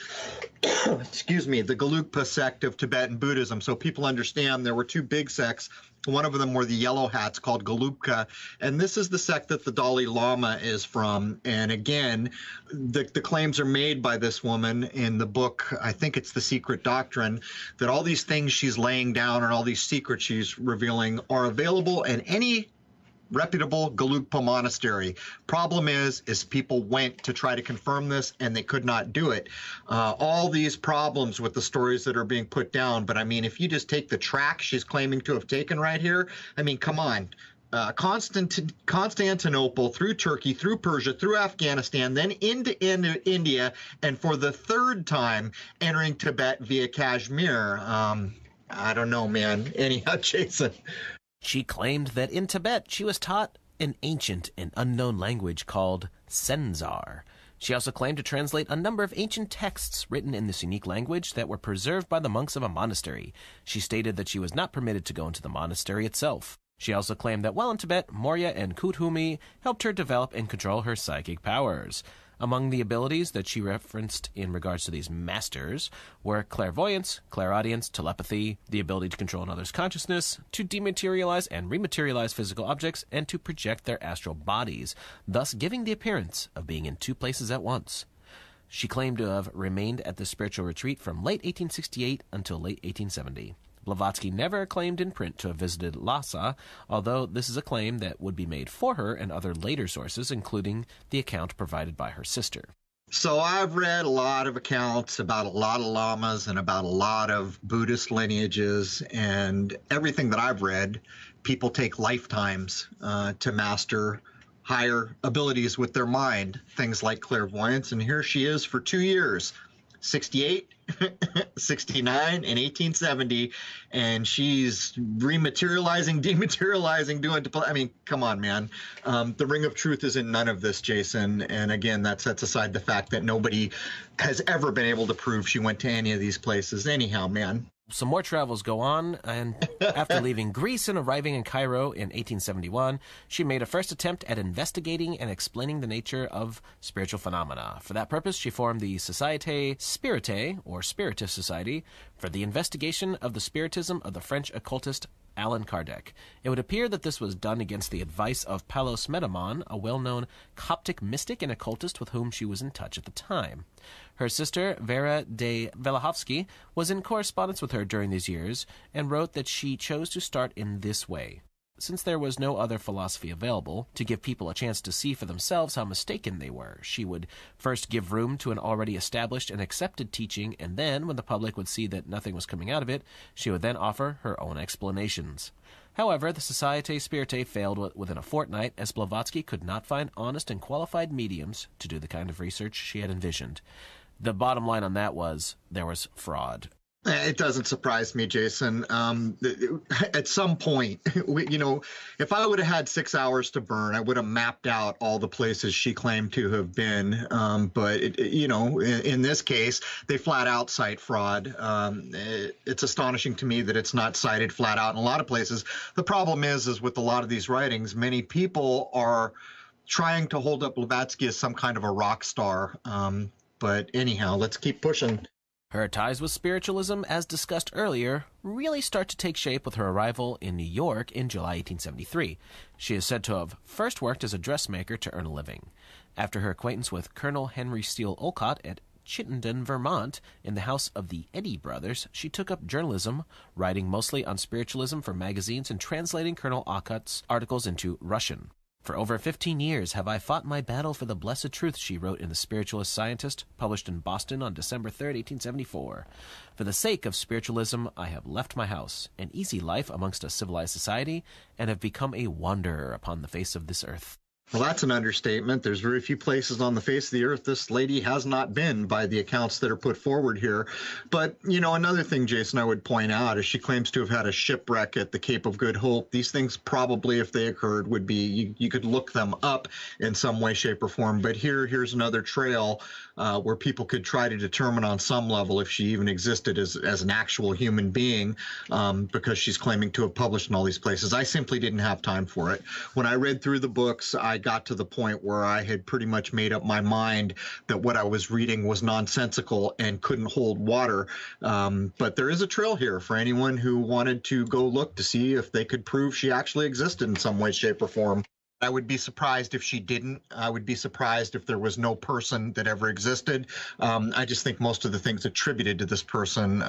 A: excuse me, the Gelugpa sect of Tibetan Buddhism. So people understand there were two big sects. One of them were the Yellow Hats, called Gelugpa, and this is the sect that the Dalai Lama is from. And again, the claims are made by this woman in the book, I think it's The Secret Doctrine, that all these things she's laying down and all these secrets she's revealing are available in any reputable Gelugpa monastery. Problem is people went to try to confirm this and they could not do it. All these problems with the stories that are being put down, but I mean, if you just take the track she's claiming to have taken right here, I mean, come on. Constantinople, through Turkey, through Persia, through Afghanistan, then into India, and for the third time entering Tibet via Kashmir. I don't know, man. Anyhow, Jason.
B: She claimed that in Tibet she was taught an ancient and unknown language called Senzar. She also claimed to translate a number of ancient texts written in this unique language that were preserved by the monks of a monastery. She stated that she was not permitted to go into the monastery itself. She also claimed that while in Tibet, Morya and Kut Humi helped her develop and control her psychic powers. Among the abilities that she referenced in regards to these masters were clairvoyance, clairaudience, telepathy, the ability to control another's consciousness, to dematerialize and rematerialize physical objects, and to project their astral bodies, thus giving the appearance of being in two places at once. She claimed to have remained at the spiritual retreat from late 1868 until late 1870. Blavatsky never claimed in print to have visited Lhasa, although this is a claim that would be made for her and other later sources, including the account provided by her sister.
A: So I've read a lot of accounts about a lot of lamas and about a lot of Buddhist lineages, and everything that I've read, people take lifetimes to master higher abilities with their mind, things like clairvoyance. And here she is for 2 years, 68, 69, and 1870, and she's rematerializing, dematerializing, I mean, come on, man. The ring of truth is in none of this, Jason. And again, that sets aside the fact that nobody has ever been able to prove she went to any of these places. Anyhow, man.
B: Some more travels go on, and after leaving Greece and arriving in Cairo in 1871, she made a first attempt at investigating and explaining the nature of spiritual phenomena. For that purpose, she formed the Société Spirite, or Spiritist Society, for the investigation of the spiritism of the French occultist Allan Kardec. It would appear that this was done against the advice of Paulus Medamon, a well-known Coptic mystic and occultist with whom she was in touch at the time. Her sister, Vera de Velihovsky, was in correspondence with her during these years and wrote that she chose to start in this way. Since there was no other philosophy available to give people a chance to see for themselves how mistaken they were, she would first give room to an already established and accepted teaching, and then, when the public would see that nothing was coming out of it, she would then offer her own explanations. However, the Société Spirite failed within a fortnight, as Blavatsky could not find honest and qualified mediums to do the kind of research she had envisioned. The bottom line on that was, there was fraud.
A: It doesn't surprise me, Jason. At some point, if I would have had 6 hours to burn, I would have mapped out all the places she claimed to have been. But in this case, they flat out cite fraud. It's astonishing to me that it's not cited flat out in a lot of places. The problem is with a lot of these writings, many people are trying to hold up Blavatsky as some kind of a rock star. But anyhow, let's keep pushing.
B: Her ties with spiritualism, as discussed earlier, really start to take shape with her arrival in New York in July 1873. She is said to have first worked as a dressmaker to earn a living. After her acquaintance with Colonel Henry Steele Olcott at Chittenden, Vermont, in the house of the Eddy brothers, she took up journalism, writing mostly on spiritualism for magazines and translating Colonel Olcott's articles into Russian. For over 15 years have I fought my battle for the blessed truth, she wrote in The Spiritualist Scientist, published in Boston on December 3, 1874. For the sake of spiritualism, I have left my house, an easy life amongst a civilized society, and have become a wanderer upon the face of this earth.
A: Well, that's an understatement. There's very few places on the face of the earth this lady has not been by the accounts that are put forward here. But, another thing, Jason, I would point out is she claims to have had a shipwreck at the Cape of Good Hope. These things probably, if they occurred, would be, you could look them up in some way, shape, or form. But here's another trail where people could try to determine on some level if she even existed as an actual human being, because she's claiming to have published in all these places. I simply didn't have time for it. When I read through the books, I got to the point where I had pretty much made up my mind that what I was reading was nonsensical and couldn't hold water. But there is a trail here for anyone who wanted to go look to see if they could prove she actually existed in some way, shape, or form. I would be surprised if she didn't. I would be surprised if there was no person that ever existed. I just think most of the things attributed to this person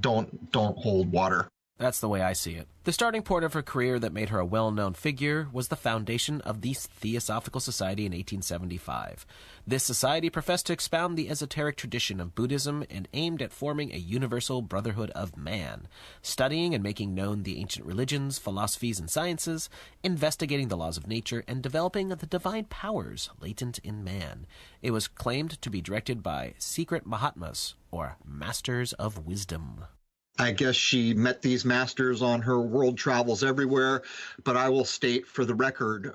A: don't hold water.
B: That's the way I see it. The starting point of her career that made her a well-known figure was the foundation of the Theosophical Society in 1875. This society professed to expound the esoteric tradition of Buddhism and aimed at forming a universal brotherhood of man, studying and making known the ancient religions, philosophies, and sciences, investigating the laws of nature, and developing the divine powers latent in man. It was claimed to be directed by secret Mahatmas, or Masters of Wisdom.
A: I guess she met these masters on her world travels everywhere, but I will state for the record,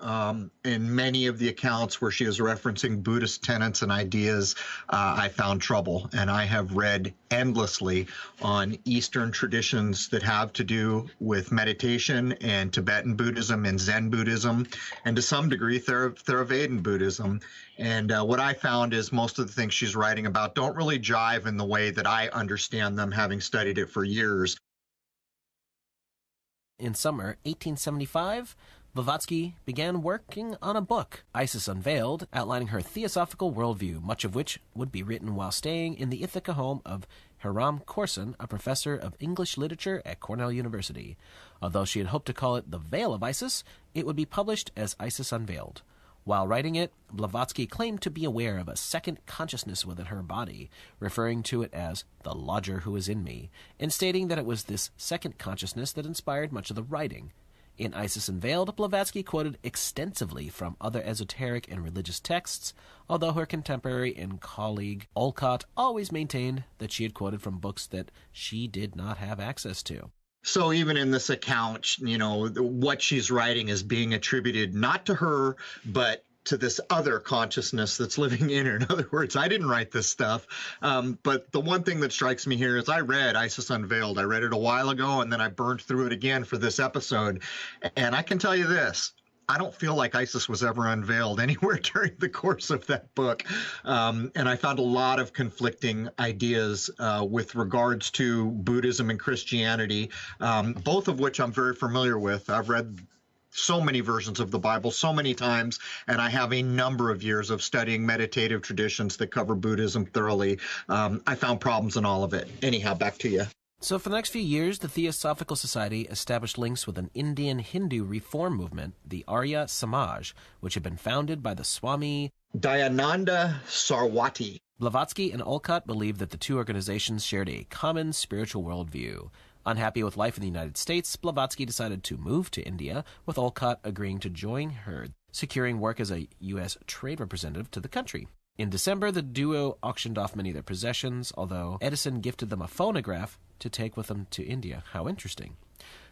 A: in many of the accounts where she is referencing Buddhist tenets and ideas, I found trouble. And I have read endlessly on Eastern traditions that have to do with meditation and Tibetan Buddhism and Zen Buddhism, and to some degree Theravada Buddhism. And what I found is most of the things she's writing about don't really jive in the way that I understand them, having studied it for years.
B: In summer 1875, Blavatsky began working on a book, Isis Unveiled, outlining her theosophical worldview, much of which would be written while staying in the Ithaca home of Hiram Corson, a professor of English literature at Cornell University. Although she had hoped to call it The Veil of Isis, it would be published as Isis Unveiled. While writing it, Blavatsky claimed to be aware of a second consciousness within her body, referring to it as the lodger who is in me, and stating that it was this second consciousness that inspired much of the writing. In Isis Unveiled, Blavatsky quoted extensively from other esoteric and religious texts, although her contemporary and colleague Olcott always maintained that she had quoted from books that she did not have access to.
A: So even in this account, what she's writing is being attributed not to her, but to this other consciousness that's living in her. In other words, I didn't write this stuff. But the one thing that strikes me here is I read Isis Unveiled. I read it a while ago, and then I burned through it again for this episode. And I can tell you this. I don't feel like Isis was ever unveiled anywhere during the course of that book. And I found a lot of conflicting ideas with regards to Buddhism and Christianity, both of which I'm very familiar with. I've read so many versions of the Bible so many times, and I have a number of years of studying meditative traditions that cover Buddhism thoroughly. I found problems in all of it. Anyhow, back to you.
B: So for the next few years, the Theosophical Society established links with an Indian Hindu reform movement, the Arya Samaj, which had been founded by the Swami
A: Dayananda Saraswati.
B: Blavatsky and Olcott believed that the two organizations shared a common spiritual worldview. Unhappy with life in the United States, Blavatsky decided to move to India, with Olcott agreeing to join her, securing work as a U.S. trade representative to the country. In December, the duo auctioned off many of their possessions, although Edison gifted them a phonograph to take with them to India. How interesting.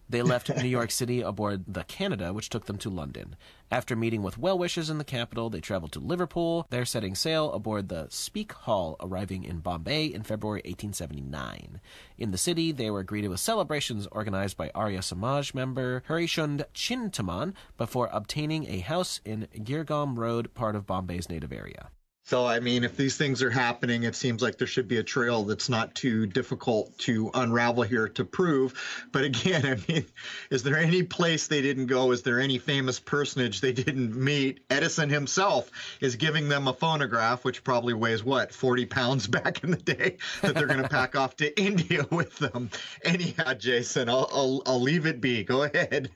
B: They left New York City aboard the Canada, which took them to London. After meeting with well-wishers in the capital, they traveled to Liverpool, there setting sail aboard the Speak Hall, arriving in Bombay in February 1879. In the city, they were greeted with celebrations organized by Arya Samaj member Harishund Chintaman before obtaining a house in Girgaon Road, part of Bombay's native area.
A: So, I mean, if these things are happening, it seems like there should be a trail that's not too difficult to unravel here to prove. But again, I mean, is there any place they didn't go? Is there any famous personage they didn't meet? Edison himself is giving them a phonograph, which probably weighs, 40 pounds back in the day, that they're going to pack off to India with them. Anyhow, Jason, I'll leave it be. Go ahead.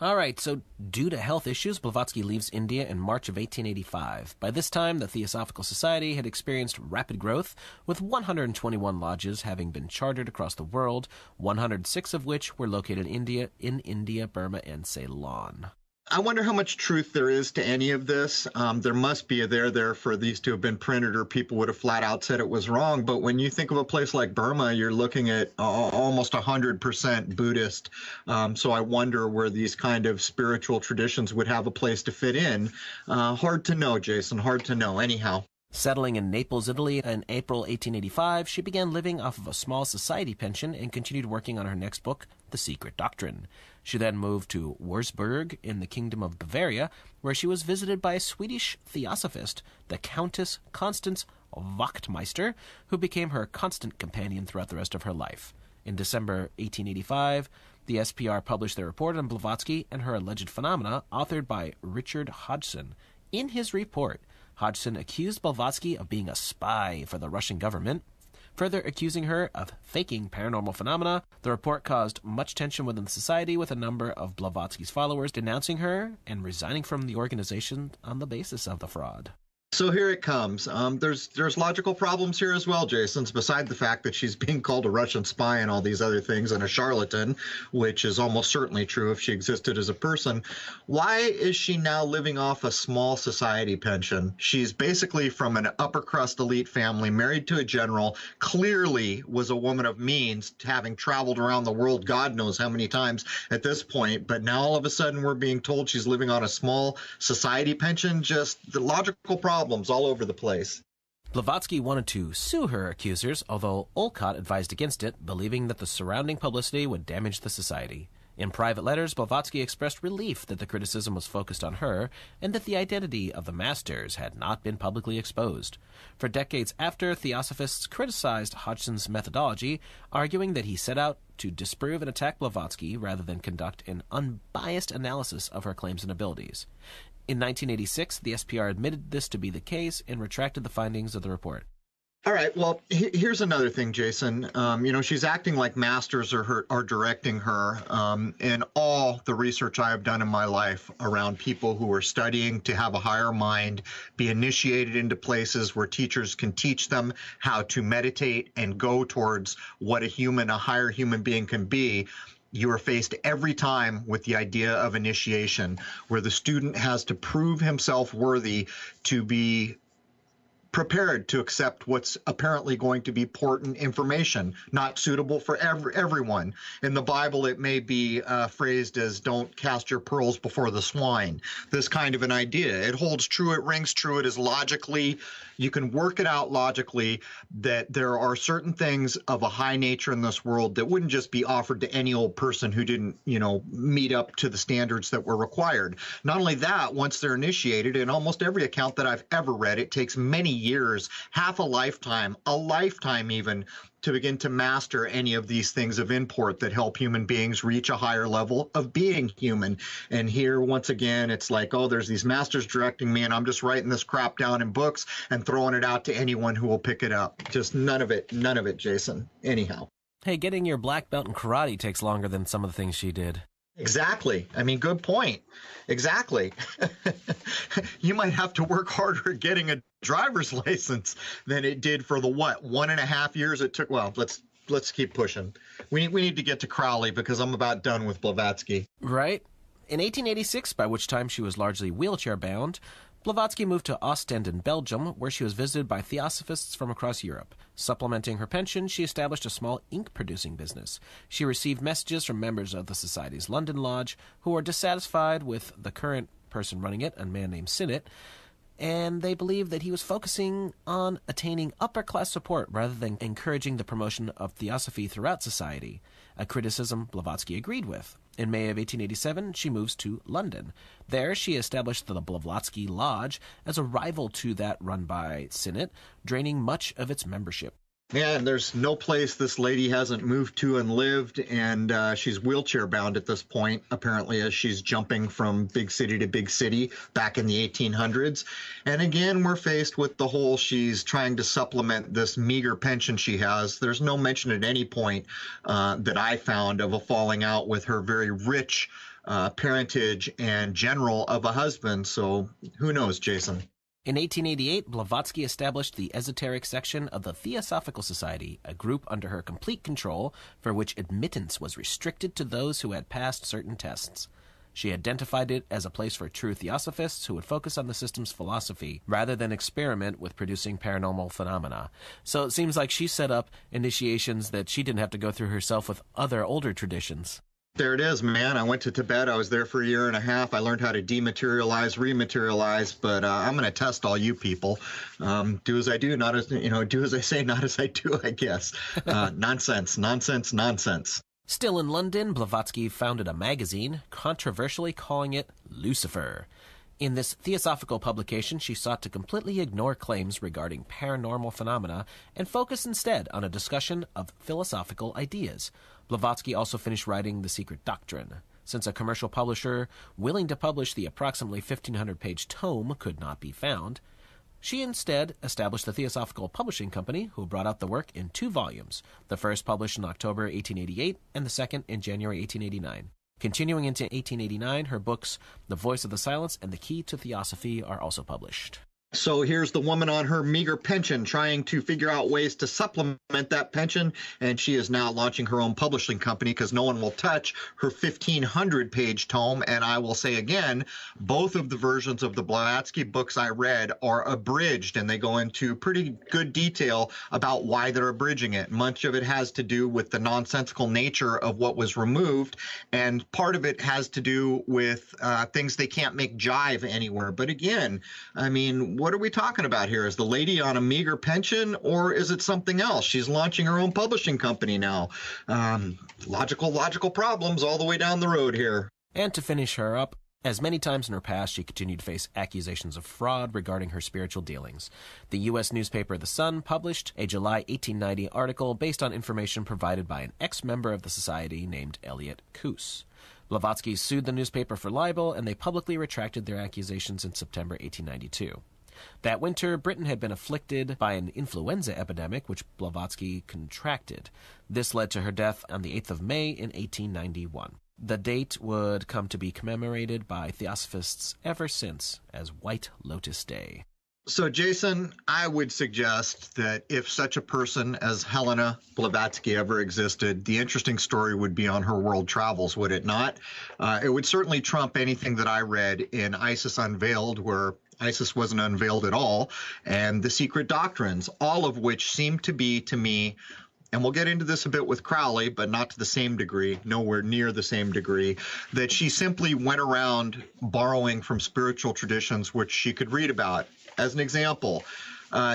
B: All right, so due to health issues, Blavatsky leaves India in March of 1885. By this time, the Theosophical Society had experienced rapid growth, with 121 lodges having been chartered across the world, 106 of which were located in India, Burma, and Ceylon.
A: I wonder how much truth there is to any of this. There must be a there for these to have been printed, or people would have flat out said it was wrong. But when you think of a place like Burma, you're looking at almost 100% Buddhist. So I wonder where these kind of spiritual traditions would have a place to fit in. Hard to know, Jason, hard to know. Anyhow.
B: Settling in Naples, Italy in April 1885, she began living off of a small society pension and continued working on her next book, The Secret Doctrine. She then moved to Würzburg in the Kingdom of Bavaria, where she was visited by a Swedish theosophist, the Countess Constance Wachtmeister, who became her constant companion throughout the rest of her life. In December 1885, the SPR published their report on Blavatsky and her alleged phenomena, authored by Richard Hodgson. In his report, Hodgson accused Blavatsky of being a spy for the Russian government, further accusing her of faking paranormal phenomena. The report caused much tension within the society, with a number of Blavatsky's followers denouncing her and resigning from the organization on the basis of the fraud.
A: So here it comes. There's logical problems here as well, Jason, beside the fact that she's being called a Russian spy and all these other things, and a charlatan, which is almost certainly true if she existed as a person. Why is she now living off a small society pension? She's basically from an upper crust elite family, married to a general, clearly was a woman of means, having traveled around the world God knows how many times at this point. But now all of a sudden we're being told she's living on a small society pension. Just the logical problems all over the place.
B: Blavatsky wanted to sue her accusers, although Olcott advised against it, believing that the surrounding publicity would damage the society. In private letters, Blavatsky expressed relief that the criticism was focused on her and that the identity of the masters had not been publicly exposed. For decades after, theosophists criticized Hodgson's methodology, arguing that he set out to disprove and attack Blavatsky rather than conduct an unbiased analysis of her claims and abilities. In 1986, the SPR admitted this to be the case and retracted the findings of the report.
A: All right. Well, here's another thing, Jason. She's acting like masters are directing her. In all the research I have done in my life around people who are studying to have a higher mind, be initiated into places where teachers can teach them how to meditate and go towards what a higher human being can be. You are faced every time with the idea of initiation, where the student has to prove himself worthy to be prepared to accept what's apparently going to be important information, not suitable for everyone. In the Bible, it may be phrased as "don't cast your pearls before the swine." This kind of an idea. It holds true, it rings true, it is logically, you can work it out logically that there are certain things of a high nature in this world that wouldn't just be offered to any old person who didn't, meet up to the standards that were required. Not only that, once they're initiated, in almost every account that I've ever read, it takes many years, half a lifetime even, to begin to master any of these things of import that help human beings reach a higher level of being human. And here, once again, it's like, oh, there's these masters directing me, and I'm just writing this crap down in books and throwing it out to anyone who will pick it up. Just none of it, Jason. Anyhow.
B: Hey, getting your black belt in karate takes longer than some of the things she did.
A: Exactly. I mean, good point. Exactly. You might have to work harder at getting a driver's license than it did for the 1.5 years it took. Well, let's keep pushing. We need to get to Crowley because I'm about done with Blavatsky.
B: Right. In 1886, by which time she was largely wheelchair-bound, Blavatsky moved to Ostend in Belgium, where she was visited by theosophists from across Europe. Supplementing her pension, she established a small ink-producing business. She received messages from members of the Society's London Lodge who were dissatisfied with the current person running it, a man named Sinnett, and they believed that he was focusing on attaining upper-class support rather than encouraging the promotion of theosophy throughout society, a criticism Blavatsky agreed with. In May of 1887, she moves to London. There, she established the Blavatsky Lodge as a rival to that run by Sinnett, draining much of its membership.
A: Yeah, and there's no place this lady hasn't moved to and lived, and she's wheelchair-bound at this point, apparently, as she's jumping from big city to big city back in the 1800s. And again, we're faced with the whole she's trying to supplement this meager pension she has. There's no mention at any point that I found of a falling out with her very rich parentage and general of a husband, so who knows, Jason?
B: In 1888, Blavatsky established the esoteric section of the Theosophical Society, a group under her complete control for which admittance was restricted to those who had passed certain tests. She identified it as a place for true theosophists who would focus on the system's philosophy rather than experiment with producing paranormal phenomena. So it seems like she set up initiations that she didn't have to go through herself with other older traditions.
A: There it is, man. I went to Tibet. I was there for 1.5 years. I learned how to dematerialize, rematerialize, but I'm going to test all you people. Do as I do, not as, do as I say, not as I do, I guess. Nonsense.
B: Still in London, Blavatsky founded a magazine, controversially calling it Lucifer. In this theosophical publication, she sought to completely ignore claims regarding paranormal phenomena and focus instead on a discussion of philosophical ideas. Blavatsky also finished writing The Secret Doctrine. Since a commercial publisher willing to publish the approximately 1,500-page tome could not be found, she instead established the Theosophical Publishing Company, who brought out the work in 2 volumes, the first published in October 1888 and the second in January 1889. Continuing into 1889, her books The Voice of the Silence and The Key to Theosophy are also published.
A: So here's the woman on her meager pension trying to figure out ways to supplement that pension, and she is now launching her own publishing company because no one will touch her 1,500-page tome. And I will say again, both of the versions of the Blavatsky books I read are abridged, and they go into pretty good detail about why they're abridging it. Much of it has to do with the nonsensical nature of what was removed, and part of it has to do with things they can't make jive anywhere. But again, I mean, what are we talking about here? Is the lady on a meager pension, or is it something else? She's launching her own publishing company now. Logical problems all the way down the road here.
B: And to finish her up, as many times in her past, she continued to face accusations of fraud regarding her spiritual dealings. The U.S. newspaper The Sun published a July 1890 article based on information provided by an ex-member of the society named Elliot Coos. Blavatsky sued the newspaper for libel, and they publicly retracted their accusations in September 1892. That winter, Britain had been afflicted by an influenza epidemic, which Blavatsky contracted. This led to her death on the 8th of May in 1891. The date would come to be commemorated by Theosophists ever since as White Lotus Day.
A: So, Jason, I would suggest that if such a person as Helena Blavatsky ever existed, the interesting story would be on her world travels, would it not? It would certainly trump anything that I read in ISIS Unveiled, where ISIS wasn't unveiled at all, and The Secret Doctrines, all of which seem to be, to me, and we'll get into this a bit with Crowley, but not to the same degree, nowhere near the same degree, that she simply went around borrowing from spiritual traditions which she could read about. As an example,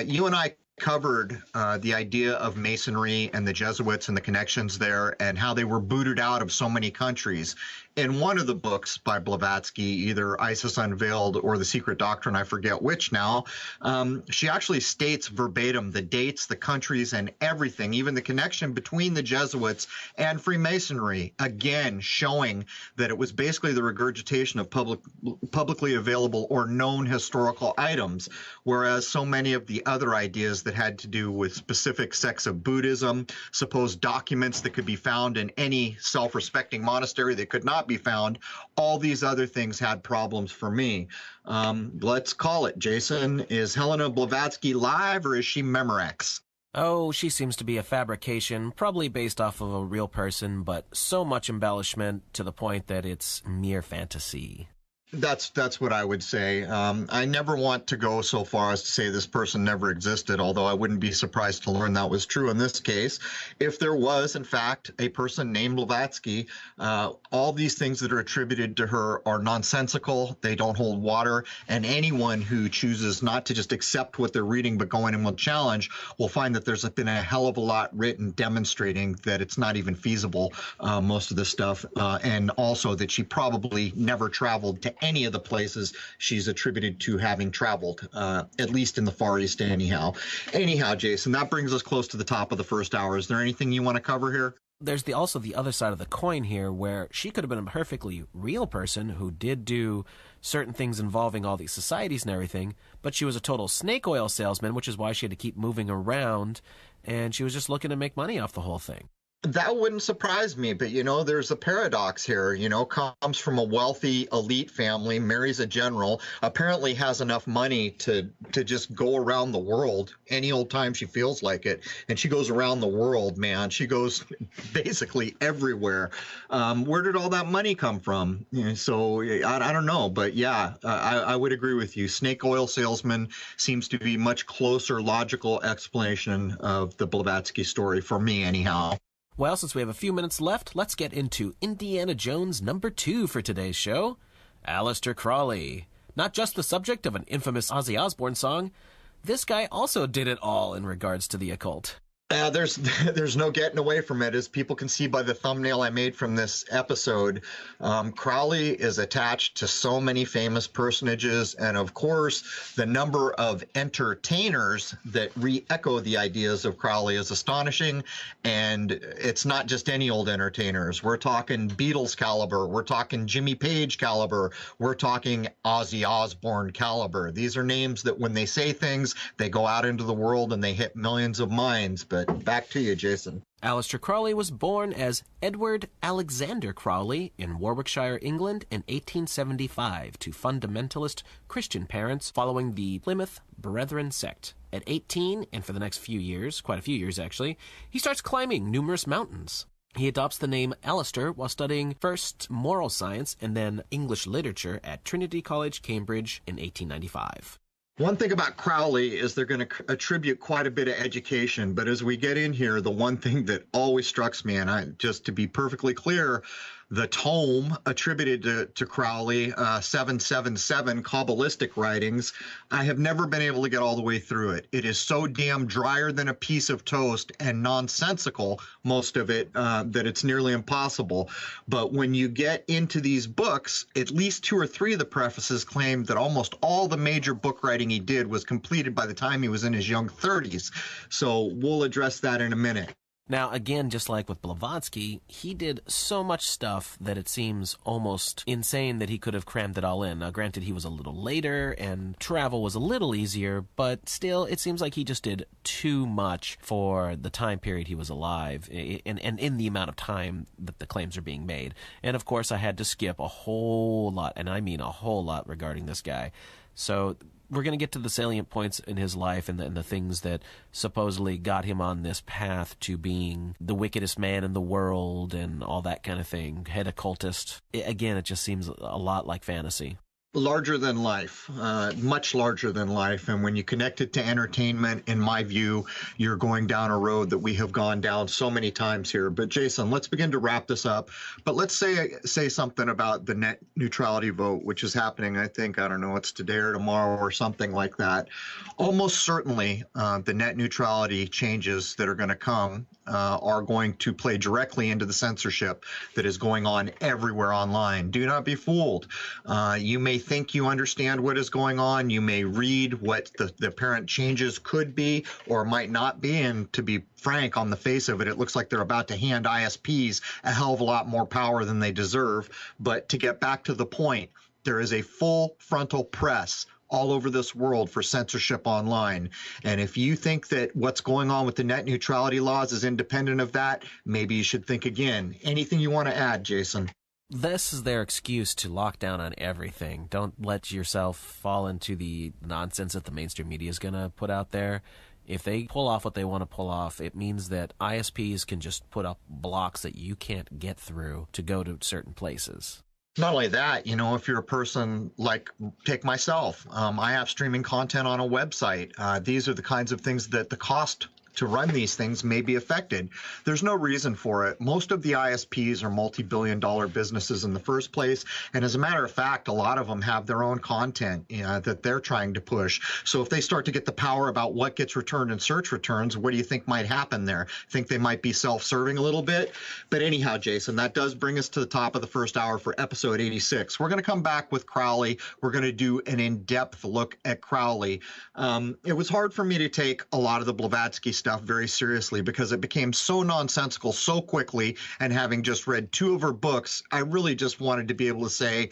A: you and I covered the idea of Masonry and the Jesuits and the connections there and how they were booted out of so many countries. In one of the books by Blavatsky, either ISIS Unveiled or The Secret Doctrine, I forget which now, she actually states verbatim the dates, the countries, and everything, even the connection between the Jesuits and Freemasonry, again showing that it was basically the regurgitation of publicly available or known historical items, whereas so many of the other ideas that had to do with specific sects of Buddhism, supposed documents that could be found in any self-respecting monastery that could not be found, all these other things had problems for me. Let's call it, Jason. Is Helena Blavatsky live or is she Memorex?
B: Oh, she seems to be a fabrication, probably based off of a real person, but so much embellishment to the point that it's mere fantasy.
A: That's what I would say. I never want to go so far as to say this person never existed, although I wouldn't be surprised to learn that was true in this case. If there was, in fact, a person named Blavatsky, all these things that are attributed to her are nonsensical, they don't hold water, and anyone who chooses not to just accept what they're reading but go in and will challenge will find that there's been a hell of a lot written demonstrating that it's not even feasible, most of this stuff, and also that she probably never traveled to any of the places she's attributed to having traveled, at least in the Far East anyhow. Anyhow, Jason, that brings us close to the top of the first hour. Is there anything you want to cover here?
B: There's also the other side of the coin here, where she could have been a perfectly real person who did do certain things involving all these societies and everything, but she was a total snake oil salesman, which is why she had to keep moving around, and she was just looking to make money off the whole thing.
A: That wouldn't surprise me, but, there's a paradox here, comes from a wealthy elite family, marries a general, apparently has enough money to just go around the world any old time she feels like it. And she goes around the world, man. She goes basically everywhere. Where did all that money come from? So I don't know, but yeah, I would agree with you. Snake oil salesman seems to be much closer logical explanation of the Blavatsky story for me anyhow.
B: Well, since we have a few minutes left, let's get into Indiana Jones #2 for today's show. Aleister Crowley. Not just the subject of an infamous Ozzy Osbourne song, this guy also did it all in regards to the occult.
A: There's no getting away from it, as people can see by the thumbnail I made from this episode. Crowley is attached to so many famous personages, and of course, the number of entertainers that re-echo the ideas of Crowley is astonishing, and it's not just any old entertainers. We're talking Beatles caliber, we're talking Jimmy Page caliber, we're talking Ozzy Osbourne caliber. These are names that when they say things, they go out into the world and they hit millions of minds. But back to you, Jason.
B: Aleister Crowley was born as Edward Alexander Crowley in Warwickshire, England in 1875 to fundamentalist Christian parents following the Plymouth Brethren sect. At 18, and for the next few years, quite a few years actually, he starts climbing numerous mountains. He adopts the name Aleister while studying first moral science and then English literature at Trinity College, Cambridge in 1895.
A: One thing about Crowley is they're going to attribute quite a bit of education, but as we get in here, the one thing that always strikes me, and just to be perfectly clear, the tome attributed to Crowley, 777 Kabbalistic writings, I have never been able to get all the way through it. It is so damn drier than a piece of toast and nonsensical, most of it, that it's nearly impossible. But when you get into these books, at least 2 or 3 of the prefaces claim that almost all the major book writing he did was completed by the time he was in his young 30s. So we'll address that in a minute.
B: Now, again, just like with Blavatsky, he did so much stuff that it seems almost insane that he could have crammed it all in. Now, granted, he was a little later, and travel was a little easier, but still, it seems like he just did too much for the time period he was alive, and in the amount of time that the claims are being made. And, of course, I had to skip a whole lot, and I mean a whole lot regarding this guy. So we're going to get to the salient points in his life and the things that supposedly got him on this path to being the wickedest man in the world and all that kind of thing, head occultist. Again, it just seems a lot like fantasy.
A: Larger than life, much larger than life. And when you connect it to entertainment, in my view, you're going down a road that we have gone down so many times here. But Jason, let's begin to wrap this up. But let's say something about the net neutrality vote, which is happening, I think, I don't know, it's today or tomorrow or something like that. Almost certainly the net neutrality changes that are going to come are going to play directly into the censorship that is going on everywhere online. Do not be fooled. You may think you understand what is going on. You may read what the apparent changes could be or might not be. And to be frank, on the face of it, it looks like they're about to hand ISPs a hell of a lot more power than they deserve. But to get back to the point, there is a full frontal press all over this world for censorship online. And if you think that what's going on with the net neutrality laws is independent of that, maybe you should think again. Anything you want to add, Jason?
B: This is their excuse to lock down on everything. Don't let yourself fall into the nonsense that the mainstream media is going to put out there. If they pull off what they want to pull off, it means that ISPs can just put up blocks that you can't get through to go to certain places.
A: Not only that, you know, if you're a person like, take myself, I have streaming content on a website. These are the kinds of things that the cost to run these things may be affected. There's no reason for it. Most of the ISPs are multi-billion-dollar businesses in the first place. And as a matter of fact, a lot of them have their own content that they're trying to push. So if they start to get the power about what gets returned in search returns, what do you think might happen there? Think they might be self-serving a little bit? But anyhow, Jason, that does bring us to the top of the first hour for episode 86. We're going to come back with Crowley. We're going to do an in-depth look at Crowley. It was hard for me to take a lot of the Blavatsky stuff very seriously because it became so nonsensical so quickly, and having just read 2 of her books, I really just wanted to be able to say,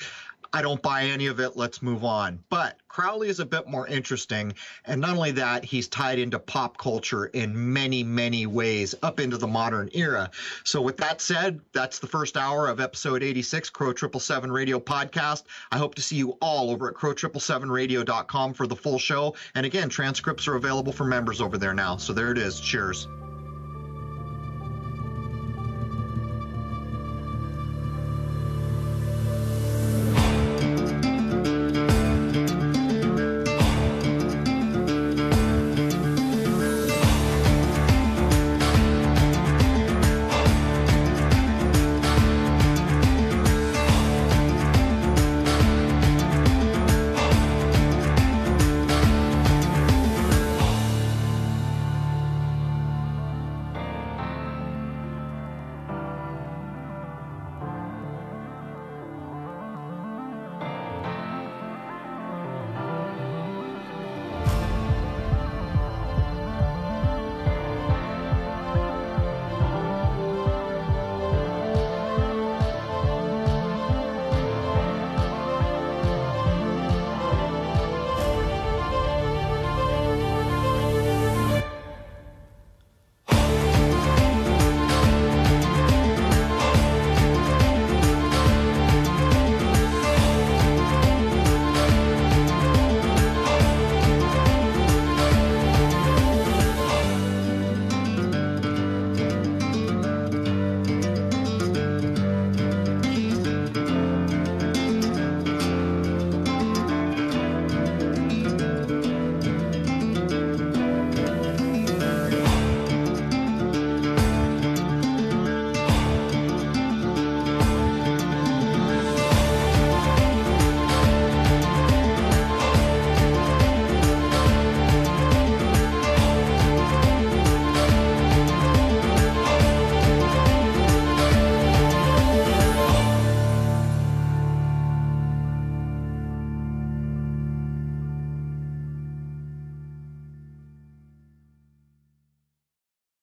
A: I don't buy any of it, let's move on. But Crowley is a bit more interesting, and not only that, he's tied into pop culture in many, many ways up into the modern era. So with that said, that's the first hour of episode 86, Crrow777 Radio Podcast. I hope to see you all over at Crrow777radio.com for the full show. And again, transcripts are available for members over there now. So there it is. Cheers.